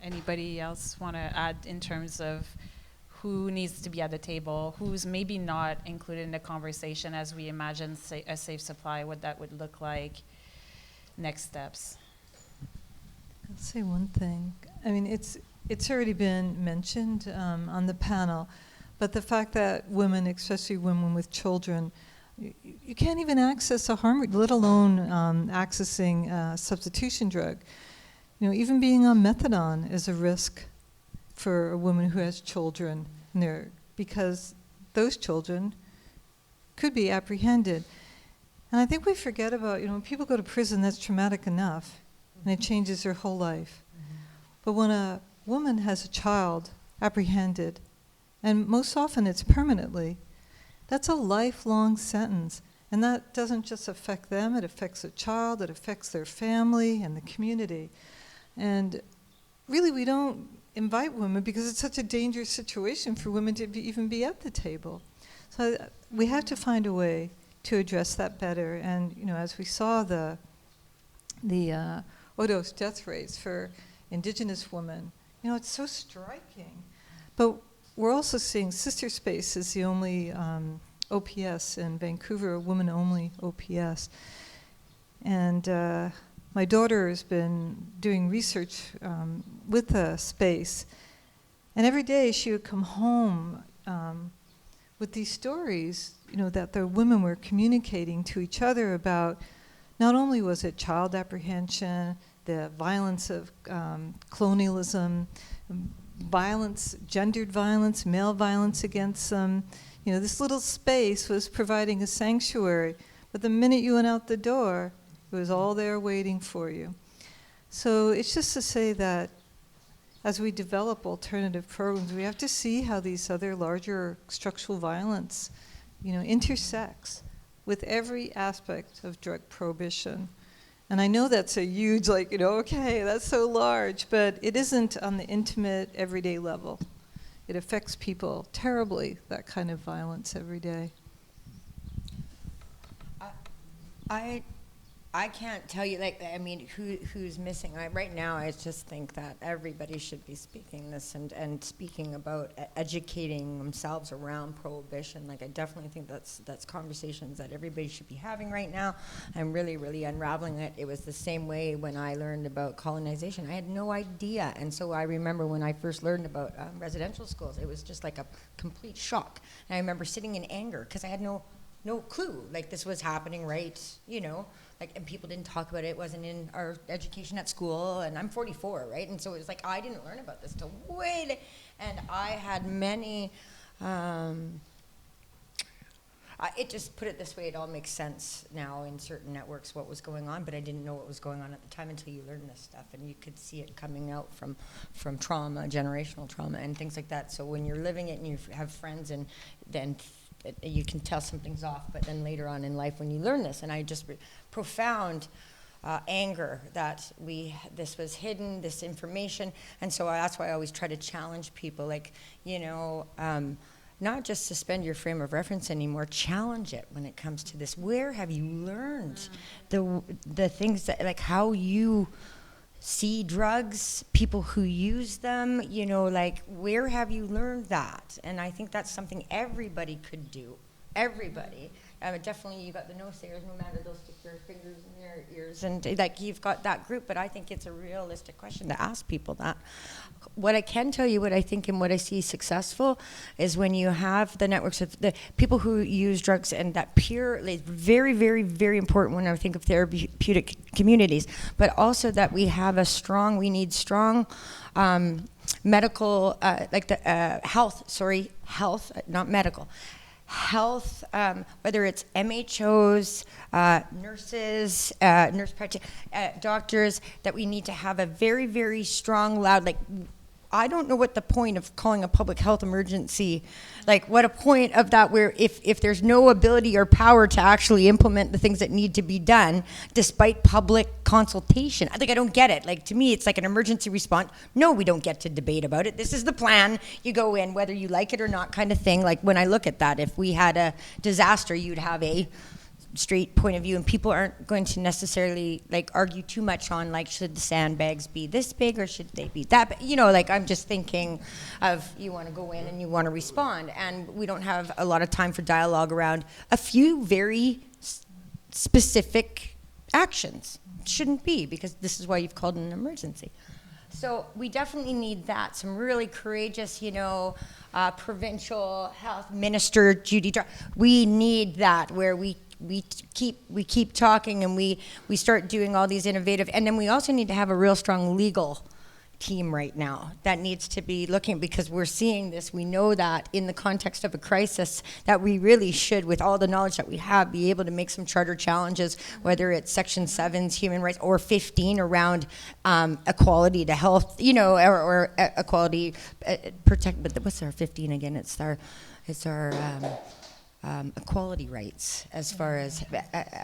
Anybody else want to add in terms of who needs to be at the table, who's maybe not included in the conversation as we imagine a safe supply, what that would look like, next steps? I'll say one thing. I mean, it's already been mentioned on the panel, but the fact that women, especially women with children, you can't even access a harm, let alone accessing a substitution drug. You know, even being on methadone is a risk for a woman who has children, because those children could be apprehended. And I think we forget about, when people go to prison, that's traumatic enough, and it changes their whole life. But when a woman has a child apprehended, and most often it's permanently, that's a lifelong sentence. And that doesn't just affect them, it affects the child, it affects their family and the community. And really, we don't invite women because it's such a dangerous situation for women to even be at the table. So we have to find a way to address that better. And as we saw the overdose death rates for Indigenous women, it's so striking. But we're also seeing Sister Space is the only OPS in Vancouver, a woman-only OPS. And my daughter has been doing research with the space, and every day she would come home with these stories, that the women were communicating to each other about. Not only was it child apprehension, the violence of colonialism, violence, gendered violence, male violence against them. This little space was providing a sanctuary, but the minute you went out the door, it was all there waiting for you. So it's just to say that as we develop alternative programs, we have to see how these other larger structural violence, intersects with every aspect of drug prohibition. And I know that's a huge, okay, that's so large, but it isn't on the intimate, everyday level. It affects people terribly, that kind of violence every day. I can't tell you, like, I mean, who's missing. Right now, I just think that everybody should be speaking this and speaking about educating themselves around prohibition. Like, I definitely think that's conversations that everybody should be having right now. I'm really, really unraveling it. It was the same way when I learned about colonization. I had no idea. And so I remember when I first learned about residential schools, it was just like a complete shock. And I remember sitting in anger because I had no clue, like this was happening, right? You know, like, and people didn't talk about it. It wasn't in our education at school, and I'm 44, right? And so it was like, I didn't learn about this till way late. And I had many, it just, put it this way, it all makes sense now in certain networks what was going on, but I didn't know what was going on at the time until you learn this stuff, and you could see it coming out from trauma, generational trauma, and things like that. So when you're living it and you have friends, and then you can tell something's off, but then later on in life when you learn this, and I just profound anger that this was hidden, this information, and so that's why I always try to challenge people, like, you know, not just suspend your frame of reference anymore, challenge it when it comes to this. Where have you learned the things that, like, how you see drugs, people who use them, you know, like, where have you learned that? And I think that's something everybody could do. Everybody. Definitely, you got the no-sayers, no matter, they'll stick their fingers in their ears, and like, you've got that group, but I think it's a realistic question to ask people that. What I can tell you, what I think and what I see successful, is when you have the networks of the people who use drugs, and that peer, like, very, very, very important when I think of therapeutic communities, but also that we have we need strong medical, like the health, not medical, health, whether it's MHOs, nurses, doctors, that we need to have a very, very strong, loud, like, I don't know what the point of calling a public health emergency, like, what a point of that, where if there's no ability or power to actually implement the things that need to be done, despite public consultation. I don't get it. Like, to me, it's like an emergency response. No, we don't get to debate about it. This is the plan. You go in, whether you like it or not, kind of thing. Like, when I look at that, if we had a disaster, you'd have a straight point of view, and people aren't going to necessarily, like, argue too much on, like, should the sandbags be this big or should they be that big? You know, like, I'm just thinking of, you want to go in and you want to respond, and we don't have a lot of time for dialogue around a few very specific actions. Shouldn't be, because this is why you've called an emergency. So we definitely need that, some really courageous, you know, provincial health minister, Judy. We need that, where we keep talking, and we start doing all these innovative, and then we also need to have a real strong legal team right now that needs to be looking, because we're seeing this, we know that in the context of a crisis, that we really should, with all the knowledge that we have, be able to make some charter challenges, whether it's Section 7's human rights, or 15 around equality to health, you know, or equality, protect, but what's our 15 again? It's our equality rights as far as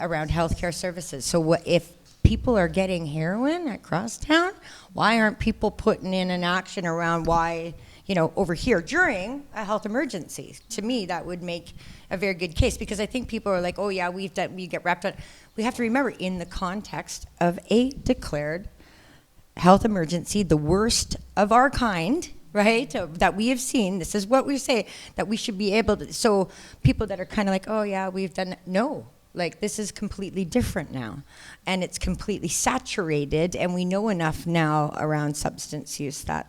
around healthcare services. So what if people are getting heroin at Crosstown? Why aren't people putting in an action around why, you know, over here during a health emergency? To me, that would make a very good case, because I think people are like, oh yeah, we get wrapped up. We have to remember, in the context of a declared health emergency, the worst of our kind, right, that we have seen, this is what we say, that we should be able to, so people that are kind of like, oh yeah, we've done it, no. Like, this is completely different now, and it's completely saturated, and we know enough now around substance use that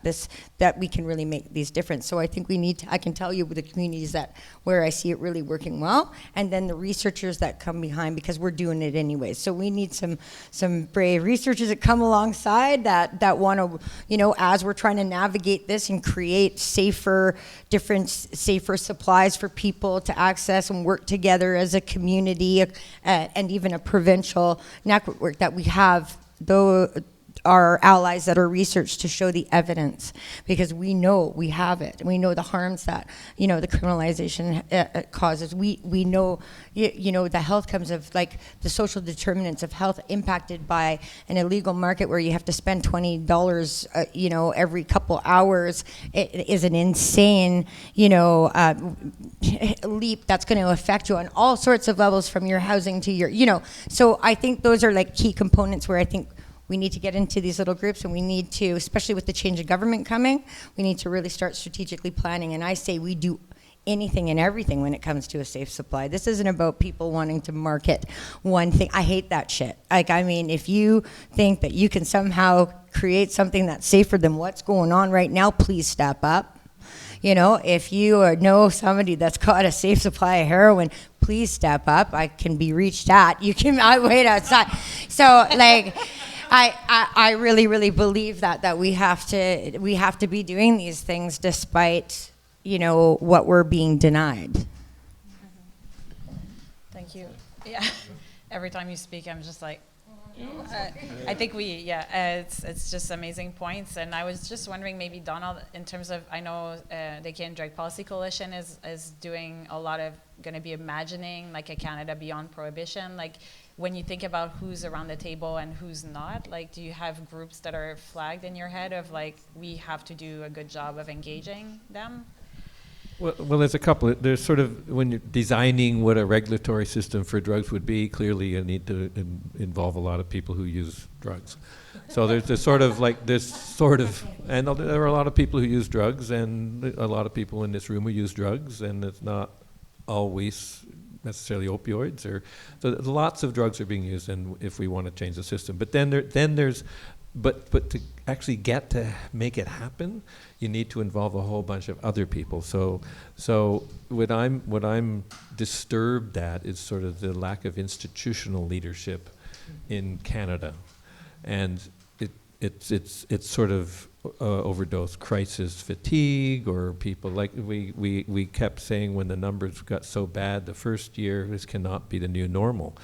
we can really make these difference. So I think we need to, I can tell you with the communities that where I see it really working well, and then the researchers that come behind, because we're doing it anyway. So we need some brave researchers that come alongside that want to, you know, as we're trying to navigate this and create safer supplies for people to access and work together as a community, and even a provincial network, that we have, though, our allies that are researched to show the evidence, because we know we have it. We know the harms that, the criminalization causes. We know, the health comes of, like, the social determinants of health impacted by an illegal market where you have to spend $20, every couple hours. It is an insane, leap that's going to affect you on all sorts of levels, from your housing to your, So I think those are, like, key components where I think we need to get into these little groups, and we need to, especially with the change of government coming, we need to really start strategically planning. And I say we do anything and everything when it comes to a safe supply. This isn't about people wanting to market one thing. I hate that shit. Like, I mean, if you think that you can somehow create something that's safer than what's going on right now, please step up. If you know somebody that's got a safe supply of heroin, please step up. I can be reached at. I wait outside. So, like, I really, really believe that we have to be doing these things despite, what we're being denied. Thank you. Yeah. Every time you speak, I'm just like, I think it's just amazing points. And I was just wondering, maybe Donald, in terms of, I know the Canadian Drug Policy Coalition is doing a lot of, going to be imagining like a Canada beyond prohibition. Like, when you think about who's around the table and who's not, like, do you have groups that are flagged in your head of, like, we have to do a good job of engaging them? Well, there's a couple. There's sort of, when you're designing what a regulatory system for drugs would be, clearly you need to involve a lot of people who use drugs. So there's this sort of, and there are a lot of people who use drugs, and a lot of people in this room who use drugs, and it's not always necessarily opioids, so lots of drugs are being used, and if we want to change the system. But then there's to actually get to make it happen, you need to involve a whole bunch of other people. So what I'm disturbed at is sort of the lack of institutional leadership in Canada, and it's sort of overdose crisis fatigue, or people, like we kept saying when the numbers got so bad the first year, this cannot be the new normal.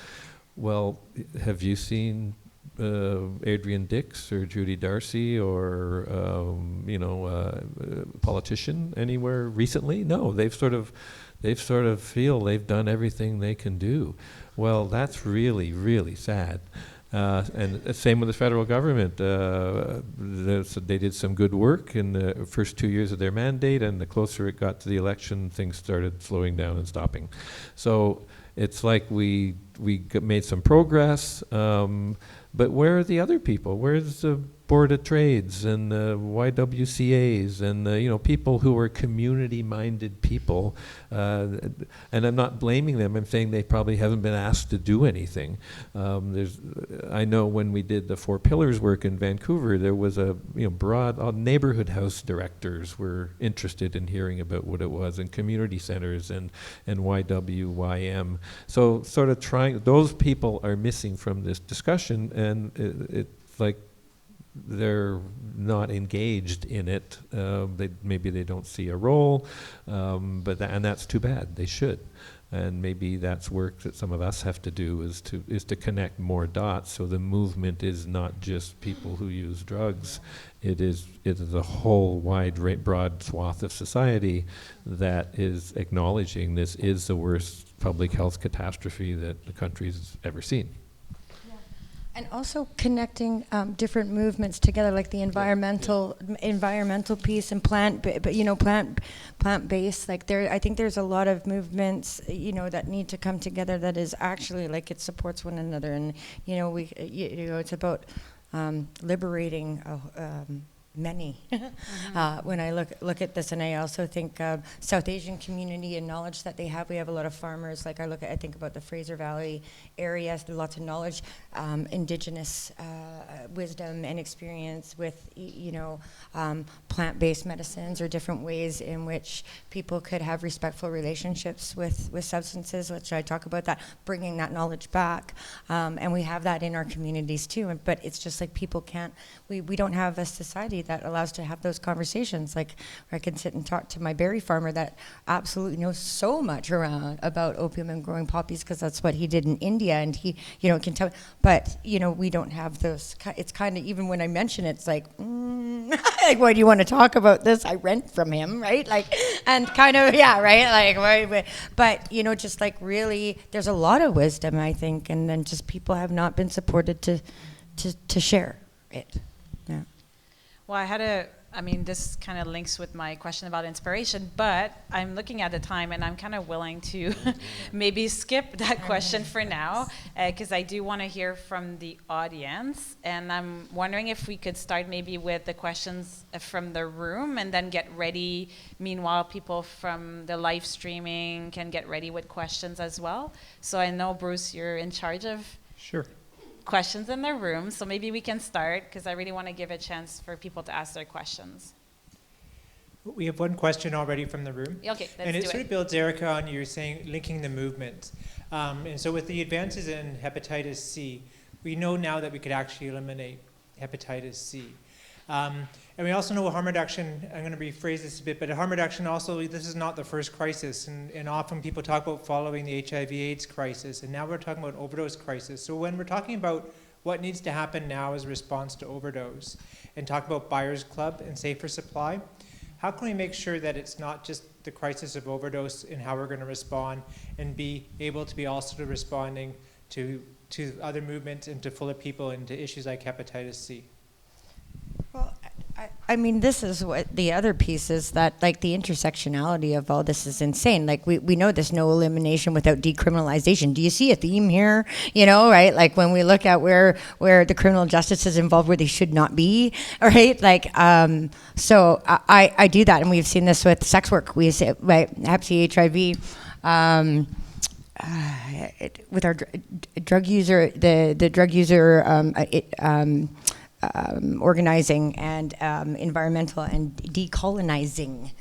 Well, have you seen Adrian Dix or Judy Darcy or politician anywhere recently? No, they've sort of feel they've done everything they can do. Well, that's really, really sad. And same with the federal government. So they did some good work in the first 2 years of their mandate, and the closer it got to the election, things started slowing down and stopping. So it's like we made some progress, but where are the other people? Where's the Board of Trades and the YWCAs and people who are community-minded people? And I'm not blaming them. I'm saying they probably haven't been asked to do anything. I know when we did the Four Pillars work in Vancouver, there was a broad neighborhood house directors were interested in hearing about what it was, and community centers and YWYM. So sort of trying, those people are missing from this discussion, and it's like they're not engaged in it. Maybe they don't see a role, but that's too bad. They should, and maybe that's work that some of us have to do, is to connect more dots. So the movement is not just people who use drugs; it is a whole broad swath of society that is acknowledging this is the worst public health catastrophe that the country's ever seen. And also connecting different movements together, like the environmental piece and plant-based. Like I think there's a lot of movements, that need to come together. That is actually like it supports one another, and it's about liberating many. When I look at this, and I also think South Asian community and knowledge that they have. We have a lot of farmers. Like I think about the Fraser Valley area, lots of knowledge, indigenous wisdom and experience with plant-based medicines, or different ways in which people could have respectful relationships with substances, which I talk about, that bringing that knowledge back, and we have that in our communities too. But it's just like people can't. We don't have a society that allows to have those conversations. Like, where I can sit and talk to my berry farmer that absolutely knows so much about opium and growing poppies, because that's what he did in India, and he, can tell. But we don't have those. It's kind of, even when I mention it, it's like, like, why do you want to talk about this? I rent from him, right? Like, and kind of, yeah, right? Like, why? But just like, really, there's a lot of wisdom, I think, and then just people have not been supported to share it. Yeah. Well, this kind of links with my question about inspiration, but I'm looking at the time and I'm kind of willing to maybe skip that question for now, because I do want to hear from the audience. And I'm wondering if we could start maybe with the questions from the room and then get ready. Meanwhile, people from the live streaming can get ready with questions as well. So I know, Bruce, you're in charge of Sure. questions in the room, so maybe we can start, because I really want to give a chance for people to ask their questions. We have one question already from the room. Okay, let's And it do sort it. of builds, Erika, on you saying linking the movement. And so with the advances in hepatitis C, we know now that we could actually eliminate hepatitis C. And we also know harm reduction, I'm going to rephrase this a bit, but harm reduction also, this is not the first crisis. And often people talk about following the HIV/AIDS crisis, and now we're talking about overdose crisis. So when we're talking about what needs to happen now as a response to overdose, and talk about Buyers Club and safer supply, how can we make sure that it's not just the crisis of overdose and how we're going to respond, and be able to be also responding to other movements and to fuller people and to issues like hepatitis C? Well, I mean, this is what the other piece is, that like the intersectionality of all this is insane. Like we know there's no elimination without decriminalization. Do you see a theme here? Right? Like when we look at where the criminal justice is involved where they should not be, right? Like, so I do that, and we've seen this with sex work. We say, right, Hep C, HIV, with our drug user, the drug user, organizing and environmental and decolonizing,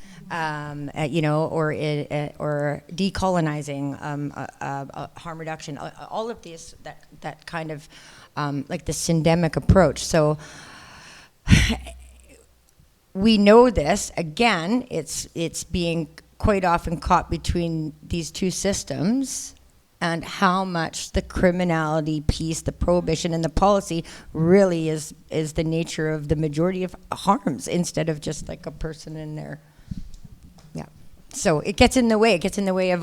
or decolonizing, harm reduction, all of these, that kind of like the syndemic approach. So we know this, again, it's being quite often caught between these two systems, and how much the criminality piece, the prohibition and the policy really is the nature of the majority of harms, instead of just like a person in there. Yeah. So it gets in the way. It gets in the way of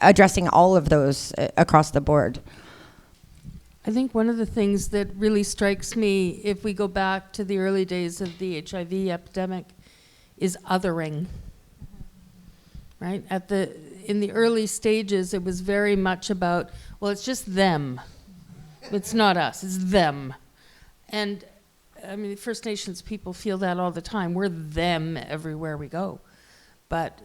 addressing all of those across the board. I think one of the things that really strikes me, if we go back to the early days of the HIV epidemic, is othering. Right? In the early stages, it was very much about, well, it's just them. It's not us, it's them. And I mean, First Nations people feel that all the time. We're them everywhere we go. But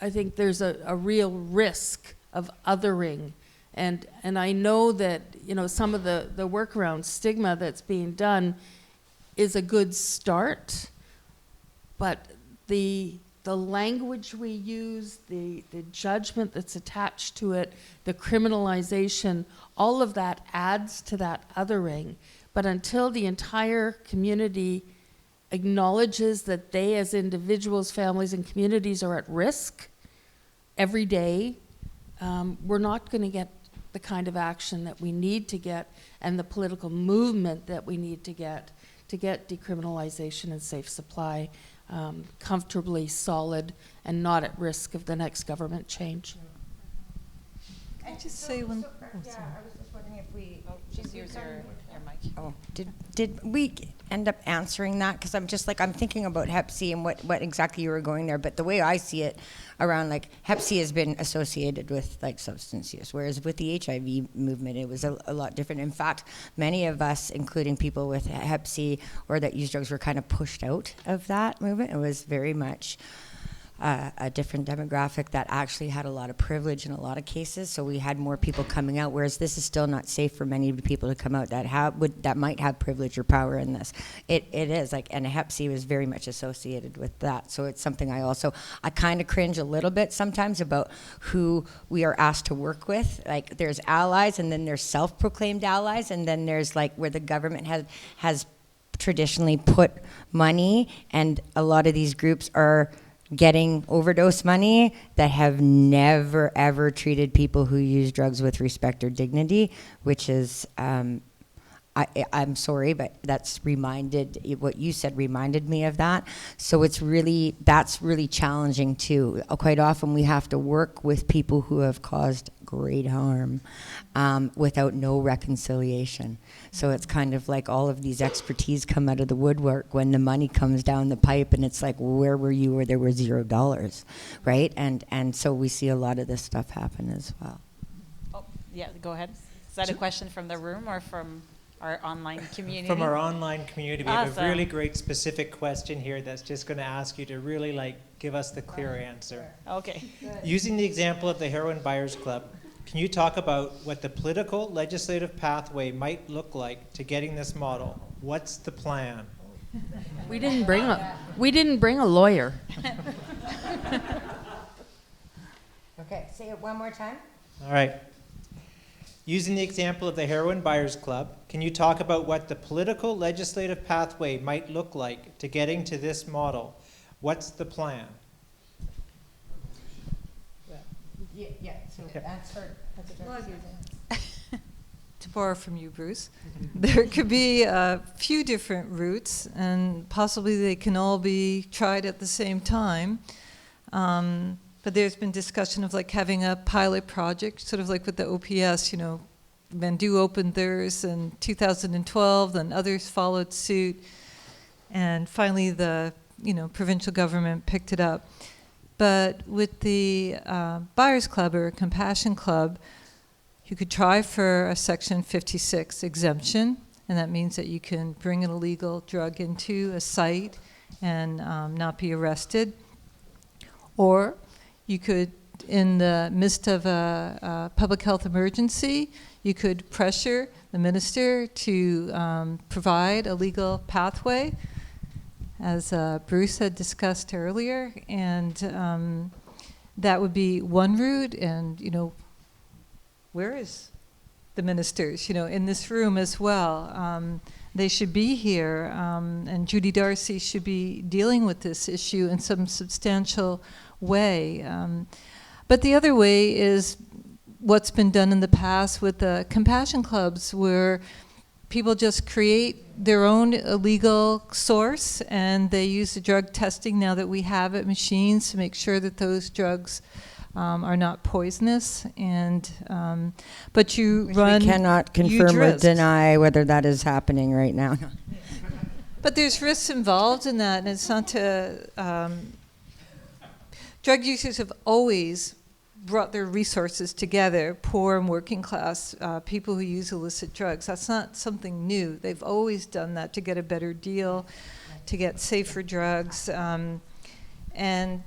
I think there's a real risk of othering. And I know that, some of the work around stigma that's being done is a good start, but the language we use, the judgment that's attached to it, the criminalization, all of that adds to that othering. But until the entire community acknowledges that they as individuals, families, and communities are at risk every day, we're not going to get the kind of action that we need to get, and the political movement that we need to get decriminalization and safe supply comfortably solid and not at risk of the next government change. I just say one. I was just wondering if we. Just use your mic. Oh, did we end up answering that? Because I'm just like, I'm thinking about Hep C and what exactly you were going there. But the way I see it around, like, Hep C has been associated with like substance use, whereas with the HIV movement, it was a lot different. In fact, many of us, including people with Hep C or that use drugs, were kind of pushed out of that movement. It was very much a different demographic that actually had a lot of privilege in a lot of cases. So we had more people coming out, whereas this is still not safe for many people to come out that might have privilege or power in this. It is like, and Hep C was very much associated with that. So it's something I kind of cringe a little bit sometimes about who we are asked to work with. Like, there's allies, and then there's self-proclaimed allies, and then there's like where the government has traditionally put money, and a lot of these groups are getting overdose money that have never ever treated people who use drugs with respect or dignity, which is I'm sorry, but what you said reminded me of that. So that's really challenging too. Quite often we have to work with people who have caused great harm without no reconciliation. So it's kind of like all of these expertise come out of the woodwork when the money comes down the pipe, and it's like, where were you where there were $0, right? And so we see a lot of this stuff happen as well. Oh, yeah, go ahead. Is that a question from the room or from our online community? From our online community, we have Awesome. a really great specific question here that's just going to ask you to really give us the clear answer. Okay. Using the example of the Heroin Buyers Club, can you talk about what the political legislative pathway might look like to getting this model? What's the plan? We didn't bring a lawyer. Okay, say it one more time. All right. Using the example of the Heroin Buyers Club, can you talk about what the political legislative pathway might look like to getting to this model? What's the plan? Yeah, so that's her. To borrow from you, Bruce, there could be a few different routes, and possibly they can all be tried at the same time. But there's been discussion of having a pilot project, sort of like with the OPS, Vendu opened theirs in 2012, then others followed suit, and finally the provincial government picked it up. But with the Buyers Club or Compassion Club, you could try for a Section 56 exemption, and that means that you can bring an illegal drug into a site and not be arrested. Or you could, in the midst of a public health emergency, you could pressure the minister to provide a legal pathway, as Bruce had discussed earlier, and that would be one route. And where is the ministers? In this room as well. They should be here, and Judy Darcy should be dealing with this issue in some substantial way. But the other way is what's been done in the past with the compassion clubs, where people just create their own illegal source, and they use the drug testing now that we have at machines to make sure that those drugs are not poisonous. And but you run. We cannot confirm or deny whether that is happening right now. But there's risks involved in that, and it's not to. Drug users have always brought their resources together, poor and working class people who use illicit drugs. That's not something new. They've always done that to get a better deal, to get safer drugs. And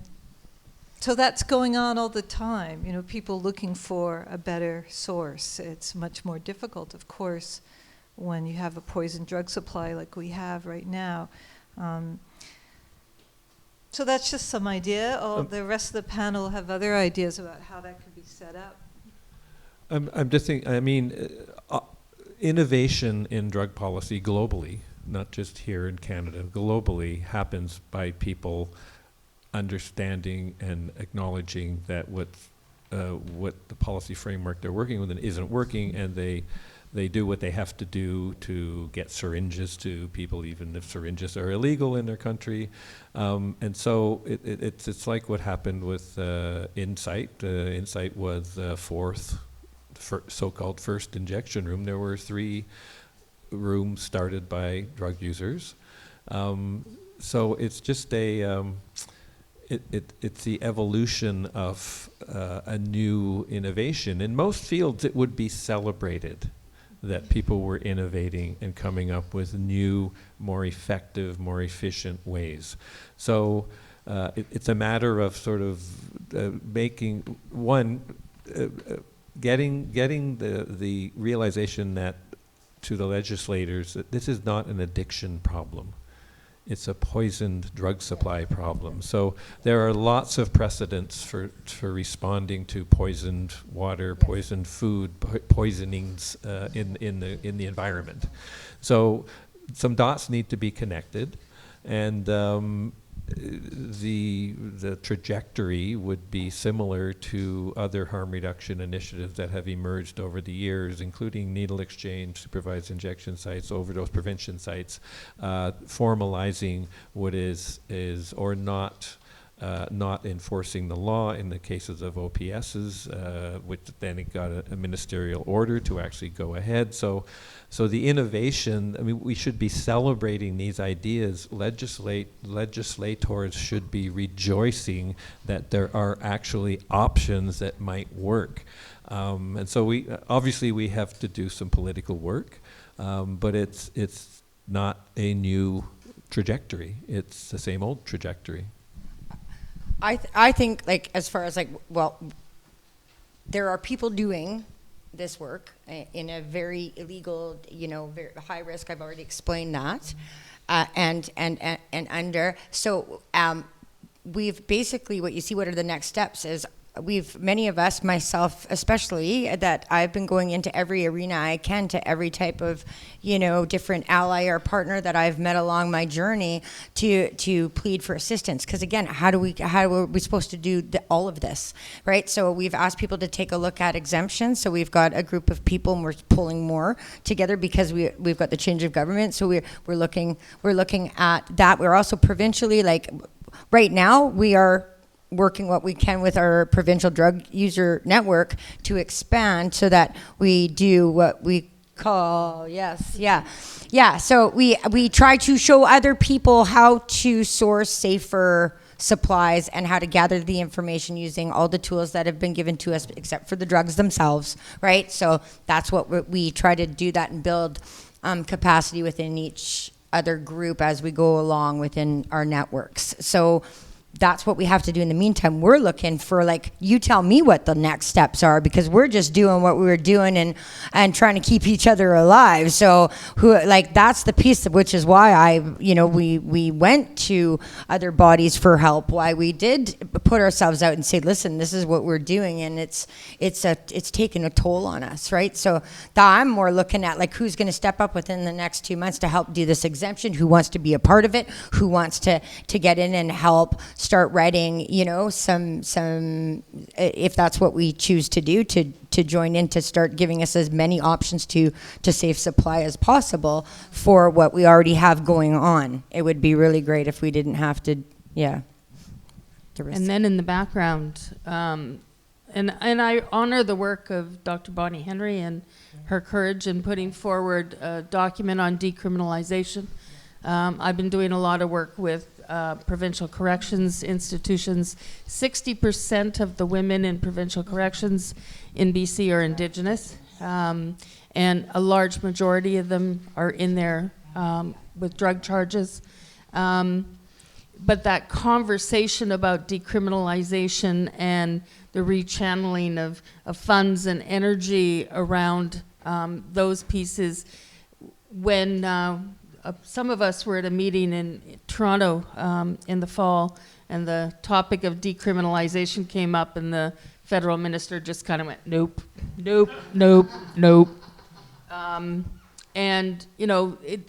so that's going on all the time, people looking for a better source. It's much more difficult, of course, when you have a poison drug supply like we have right now. So that's just some idea. The rest of the panel have other ideas about how that could be set up. I'm just thinking, innovation in drug policy globally, not just here in Canada, globally happens by people understanding and acknowledging that what the policy framework they're working with isn't working, and they do what they have to do to get syringes to people, even if syringes are illegal in their country. And so it's like what happened with Insight. Insight was the so-called first injection room. There were 3 rooms started by drug users. So it's just it's the evolution of a new innovation. In most fields, it would be celebrated that people were innovating and coming up with new, more effective, more efficient ways. So it's a matter of sort of getting the realization that to the legislators that this is not an addiction problem. It's a poisoned drug supply problem. So there are lots of precedents for responding to poisoned water, poisoned food, poisonings in the environment. So some dots need to be connected, and the trajectory would be similar to other harm reduction initiatives that have emerged over the years, including needle exchange, supervised injection sites, overdose prevention sites, formalizing what is or not enforcing the law in the cases of OPSs, which then it got a ministerial order to actually go ahead. So the innovation, I mean, we should be celebrating these ideas. Legislators should be rejoicing that there are actually options that might work. And so we have to do some political work, but it's not a new trajectory. It's the same old trajectory. I think, like, as far as, like, well, there are people doing this work in a very illegal, very high risk. I've already explained that, and under. So we've basically, what you see, what are the next steps is, many of us, myself especially, that I've been going into every arena I can, to every type of, different ally or partner that I've met along my journey to plead for assistance. Because again, how are we supposed to do all of this, right? So we've asked people to take a look at exemptions. So we've got a group of people, and we're pulling more together because we've got the change of government. So we're looking at that. We're also provincially, like right now, we are working what we can with our provincial drug user network to expand so that we do what we call, so we try to show other people how to source safer supplies and how to gather the information using all the tools that have been given to us, except for the drugs themselves, right? So that's what we try to do, that and build capacity within each other group as we go along within our networks. So that's what we have to do in the meantime. We're looking for, like, you tell me what the next steps are, because we're just doing what we were doing and trying to keep each other alive. So that's the piece, which is why we went to other bodies for help, why we did put ourselves out and say, listen, this is what we're doing, and it's taken a toll on us, right? So I'm more looking at, like, who's going to step up within the next 2 months to help do this exemption, who wants to be a part of it, who wants to get in and help start writing, some if that's what we choose to do, to join in, to start giving us as many options to safe supply as possible for what we already have going on. It would be really great if we didn't have to, And then in the background, and I honor the work of Dr. Bonnie Henry and her courage in putting forward a document on decriminalization. I've been doing a lot of work with provincial corrections institutions. 60% of the women in provincial corrections in BC are Indigenous, and a large majority of them are in there with drug charges. But that conversation about decriminalization and the rechanneling of funds and energy around those pieces, when some of us were at a meeting in Toronto in the fall, and the topic of decriminalization came up, and the federal minister just kind of went, nope, nope, nope, nope. And,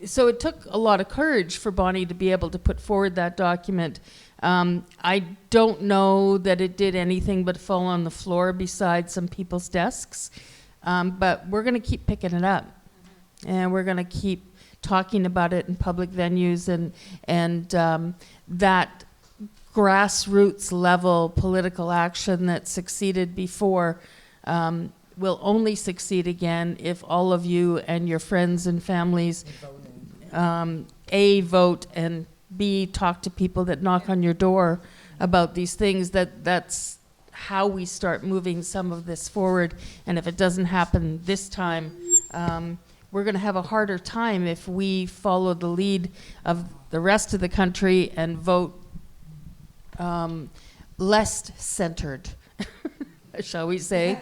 so it took a lot of courage for Bonnie to be able to put forward that document. I don't know that it did anything but fall on the floor beside some people's desks, but we're going to keep picking it up, and we're going to keep talking about it in public venues, and that grassroots level political action that succeeded before will only succeed again if all of you and your friends and families A, vote, and B, talk to people that knock on your door about these things. That's how we start moving some of this forward. And if it doesn't happen this time, we're going to have a harder time if we follow the lead of the rest of the country and vote less centered, shall we say.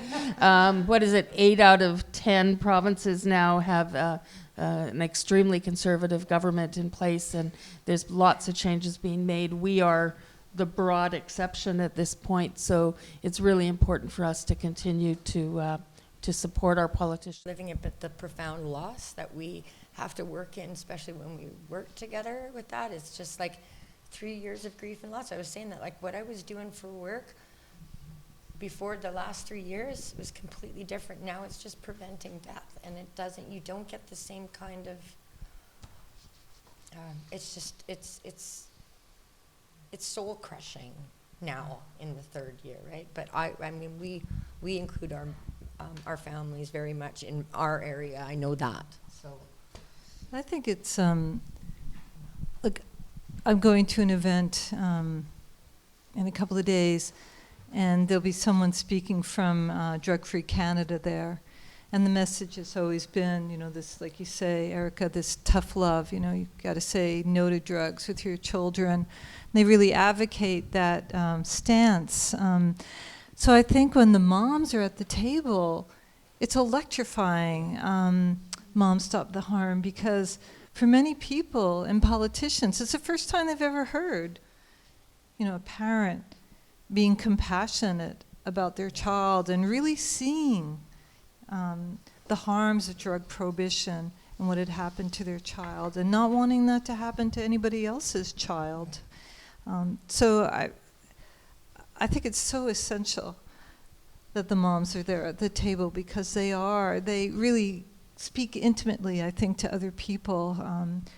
What is it? 8 out of 10 provinces now have an extremely conservative government in place, and there's lots of changes being made. We are the broad exception at this point, so it's really important for us to continue to support our politicians. Living it, but the profound loss that we have to work in, especially when we work together with that. It's just like 3 years of grief and loss. I was saying that, like, what I was doing for work before the last 3 years was completely different. Now it's just preventing death, and you don't get the same kind of, it's soul crushing now in the third year, right? But I mean, we include our families very much in our area. I know that. So I think it's look, I'm going to an event in a couple of days, and there'll be someone speaking from Drug Free Canada there. And the message has always been, you know, this, like you say, Erika, this tough love. You know, you've got to say no to drugs with your children. And they really advocate that stance. So I think when the moms are at the table, it's electrifying. Mom Stop the Harm, because for many people and politicians, it's the first time they've ever heard, you know, a parent being compassionate about their child and really seeing the harms of drug prohibition and what had happened to their child, and not wanting that to happen to anybody else's child. So I think it's so essential that the moms are there at the table, because they really speak intimately, I think, to other people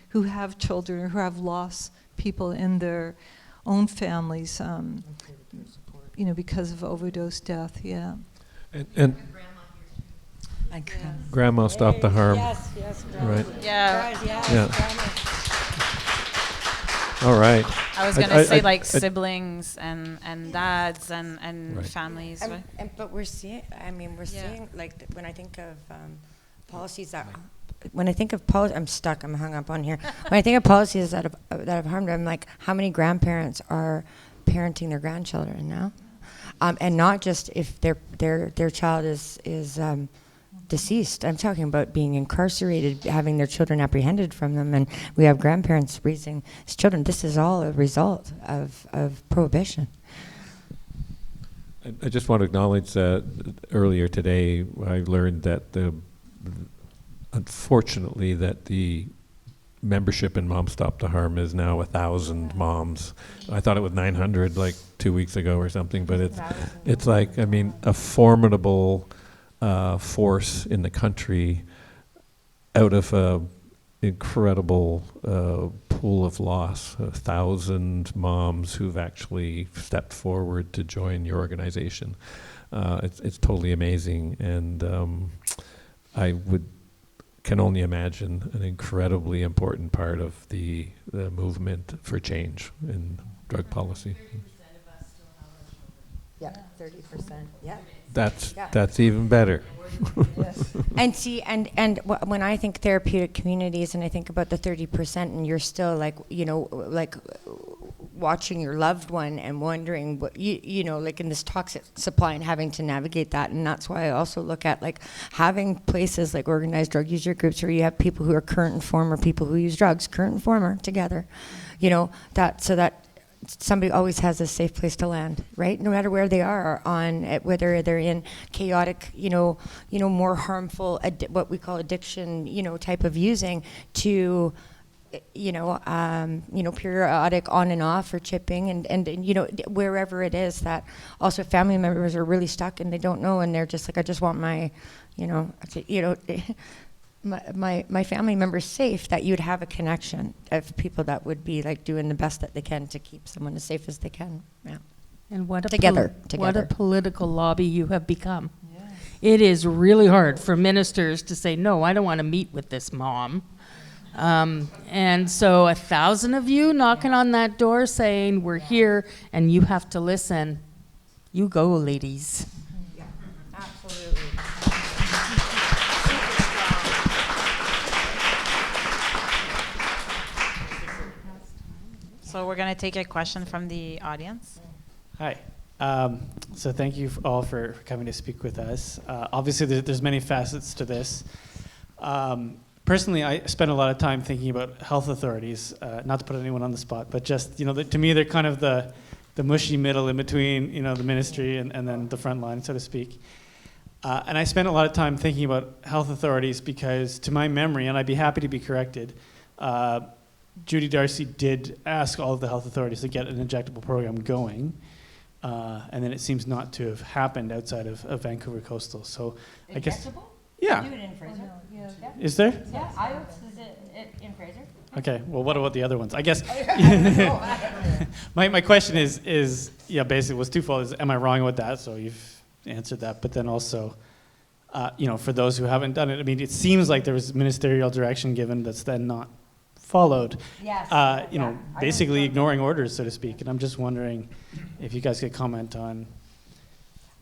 who have children or who have lost people in their own families, you know, because of overdose death. Yeah. And Grandma Stop the Harm. Yes, Right. Yeah. Yeah. All right. I was gonna say like siblings and dads and Right. families. But we're seeing. I mean, we're seeing, like, when I think of policies that. When I think of policy, I'm stuck. I'm hung up on here. When I think of policies that have harmed, I'm like, how many grandparents are parenting their grandchildren now? And not just if their child is deceased. I'm talking about being incarcerated, having their children apprehended from them, and we have grandparents raising his children. This is all a result of prohibition. I just want to acknowledge that earlier today I learned that unfortunately that the membership in Mom Stop the Harm is now 1,000 moms. I thought it was 900 like 2 weeks ago or something, but it's like, I mean, a formidable force in the country out of a incredible pool of loss. 1,000 moms who've actually stepped forward to join your organization. It's totally amazing, and I can only imagine an incredibly important part of the movement for change in drug policy. 30% of us still have our children. Yeah, 30%. Yeah. That's even better. And see, and when I think therapeutic communities, and I think about the 30%, and you're still like, you know, like watching your loved one and wondering what you know, like in this toxic supply and having to navigate that. And that's why I also look at like having places like organized drug user groups where you have people who are current and former people who use drugs, current and former together, you know, so that somebody always has a safe place to land, right? No matter where they are whether they're in chaotic, you know, more harmful, what we call addiction, you know, type of using, to, you know, periodic on and off or chipping, and you know, wherever it is, that also family members are really stuck and they don't know, and they're just like, I just want my, my family members safe, that you'd have a connection of people that would be like doing the best that they can to keep someone as safe as they can. Yeah. And what a Together. What a political lobby you have become. Yes. It is really hard for ministers to say, no, I don't want to meet with this mom. And so 1,000 of you knocking on that door saying, we're here and you have to listen. You go, ladies. Yeah, absolutely. So we're going to take a question from the audience. Hi. So thank you all for coming to speak with us. Obviously, there's many facets to this. Personally, I spend a lot of time thinking about health authorities, not to put anyone on the spot, but just, you know, to me, they're kind of the mushy middle in between, you know, the ministry and then the front line, so to speak. And I spent a lot of time thinking about health authorities because, to my memory, and I'd be happy to be corrected, Judy Darcy did ask all of the health authorities to get an injectable program going, and then it seems not to have happened outside of Vancouver Coastal. So I guess, yeah. Do it in Fraser. Is there? Yeah, IOPS is it in Fraser. Okay. Well, what about the other ones? I guess my question is yeah, basically was twofold. Is, am I wrong with that? So you've answered that, but then also, for those who haven't done it, I mean, it seems like there was ministerial direction given that's then not followed. Yes. Basically ignoring orders, so to speak. And I'm just wondering if you guys could comment on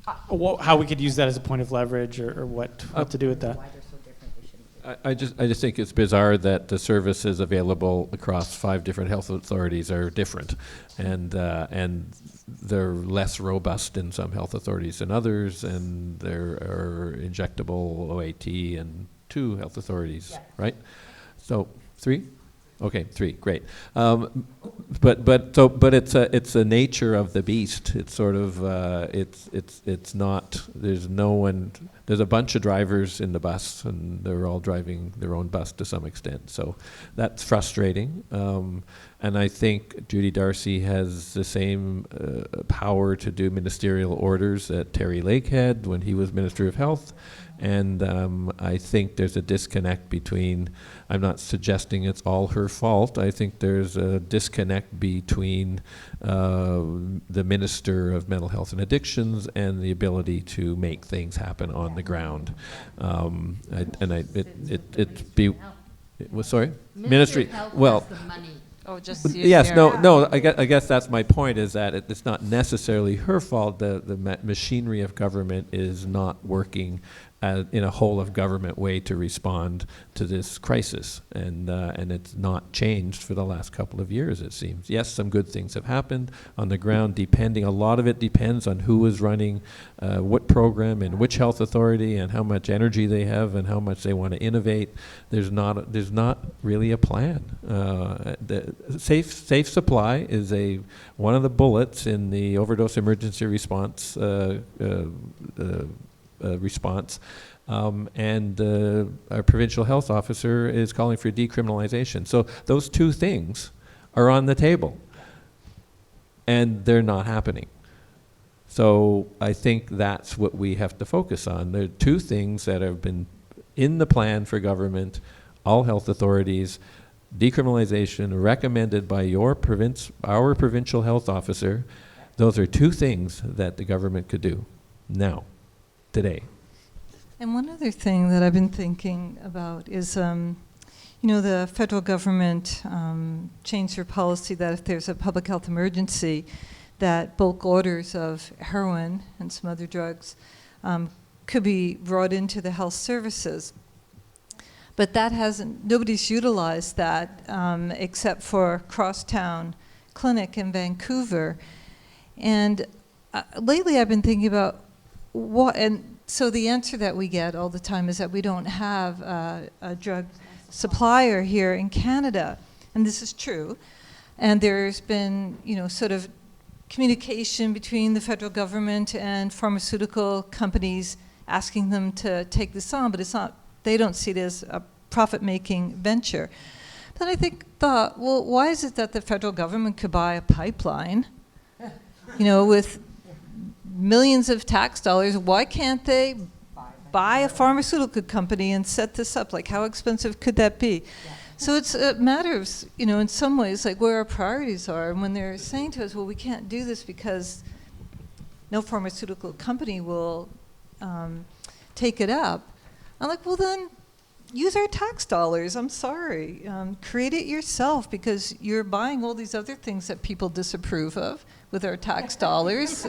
how we could use that as a point of leverage, or what to do with that. I just think it's bizarre that the services available across 5 different health authorities are different, and they're less robust in some health authorities than others, and there are injectable OAT in 2 health authorities, right? So 3. Okay, 3, great. But it's a nature of the beast. It's sort of it's not. There's no one. There's a bunch of drivers in the bus, and they're all driving their own bus to some extent. So that's frustrating. And I think Judy Darcy has the same power to do ministerial orders that Terry Lake had when he was Minister of Health. And I think there's a disconnect between, I'm not suggesting it's all her fault, I think there's a disconnect between the Minister of Mental Health and Addictions and the ability to make things happen on the ground. Sorry? Ministry, well, Oh, just yes, no. I guess that's my point. Is that it's not necessarily her fault. The machinery of government is not working in a whole of government way to respond to this crisis, and it's not changed for the last couple of years. It seems. Yes, some good things have happened on the ground. A lot of it depends on who is running what program and which health authority, and how much energy they have and how much they want to innovate. There's not really a plan. The safe supply is one of the bullets in the overdose emergency response response, and our provincial health officer is calling for decriminalization. So those 2 things are on the table, and they're not happening. So I think that's what we have to focus on. There are 2 things that have been in the plan for government, all health authorities. Decriminalization recommended by our provincial health officer. Those are 2 things that the government could do now, today. And one other thing that I've been thinking about is, the federal government changed their policy that if there's a public health emergency, that bulk orders of heroin and some other drugs could be brought into the health services. But nobody's utilized that except for Crosstown Clinic in Vancouver. And lately I've been thinking about so the answer that we get all the time is that we don't have a drug supplier here in Canada. And this is true. And there's been, sort of communication between the federal government and pharmaceutical companies asking them to take this on, but they don't see it as a profit-making venture. Then I thought, well, why is it that the federal government could buy a pipeline, with millions of tax dollars? Why can't they buy a pharmaceutical company and set this up? Like, how expensive could that be? Yeah. So it's a matter of, in some ways, like where our priorities are. And when they're saying to us, well, we can't do this because no pharmaceutical company will take it up, I'm like, well, then use our tax dollars. I'm sorry. Create it yourself, because you're buying all these other things that people disapprove of with our tax dollars.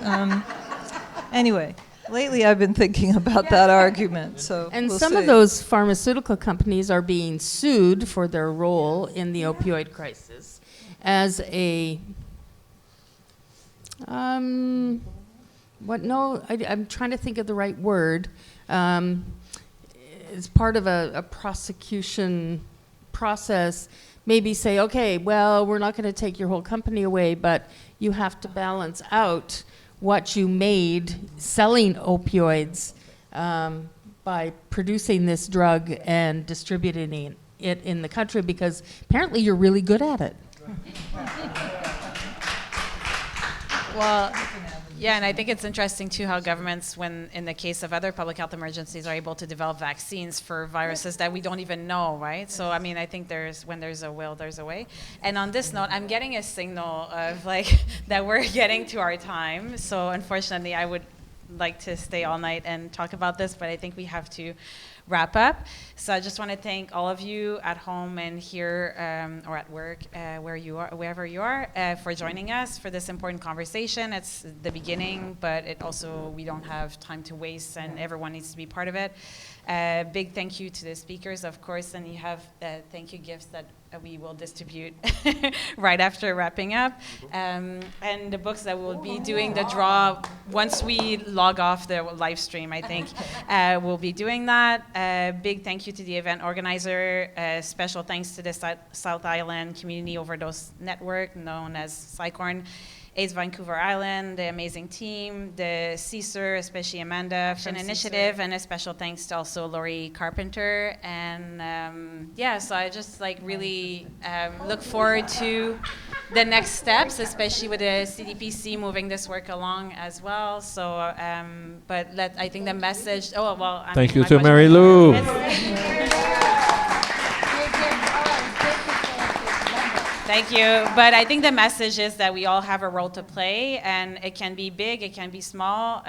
Anyway, lately I've been thinking about that argument. So and we'll some see. of those pharmaceutical companies are being sued for their role in the opioid crisis as a I'm trying to think of the right word. As part of a prosecution process, maybe say, okay, well, we're not going to take your whole company away, but you have to balance out what you made selling opioids by producing this drug and distributing it in the country, because apparently you're really good at it. Well, yeah, and I think it's interesting too how governments, when in the case of other public health emergencies, are able to develop vaccines for viruses that we don't even know, right? So I mean, I think when there's a will, there's a way. And on this note, I'm getting a signal of like that we're getting to our time. So unfortunately, I would like to stay all night and talk about this, but I think we have to wrap up. So I just want to thank all of you at home and here or at work, wherever you are, for joining us for this important conversation. It's the beginning, but we don't have time to waste, and everyone needs to be part of it. Big thank you to the speakers, of course, and you have thank you gifts that we will distribute right after wrapping up. And the books that we'll be doing the draw once we log off the live stream, I think. We'll be doing that. Big thank you to the event organizer. Special thanks to the South Island Community Overdose Network, known as SICORN, AIDS Vancouver Island, the amazing team, the CSER, especially Amanda from Initiative, and a special thanks to also Lori Carpenter. And so I just really look forward to the next steps, especially with the CDPC moving this work along as well. So, I think the message. Thank you to Marilou. Thank you. But I think the message is that we all have a role to play, and it can be big, it can be small.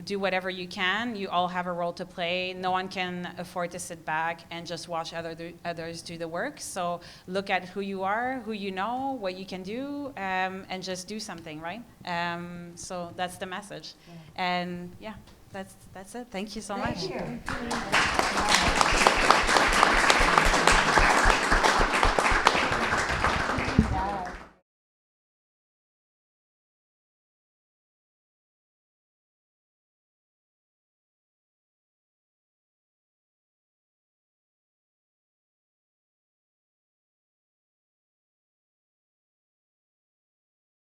Do whatever you can. You all have a role to play. No one can afford to sit back and just watch others do the work. So look at who you are, who you know, what you can do, and just do something, right? So that's the message. And yeah, that's it. Thank you so much. Thank you.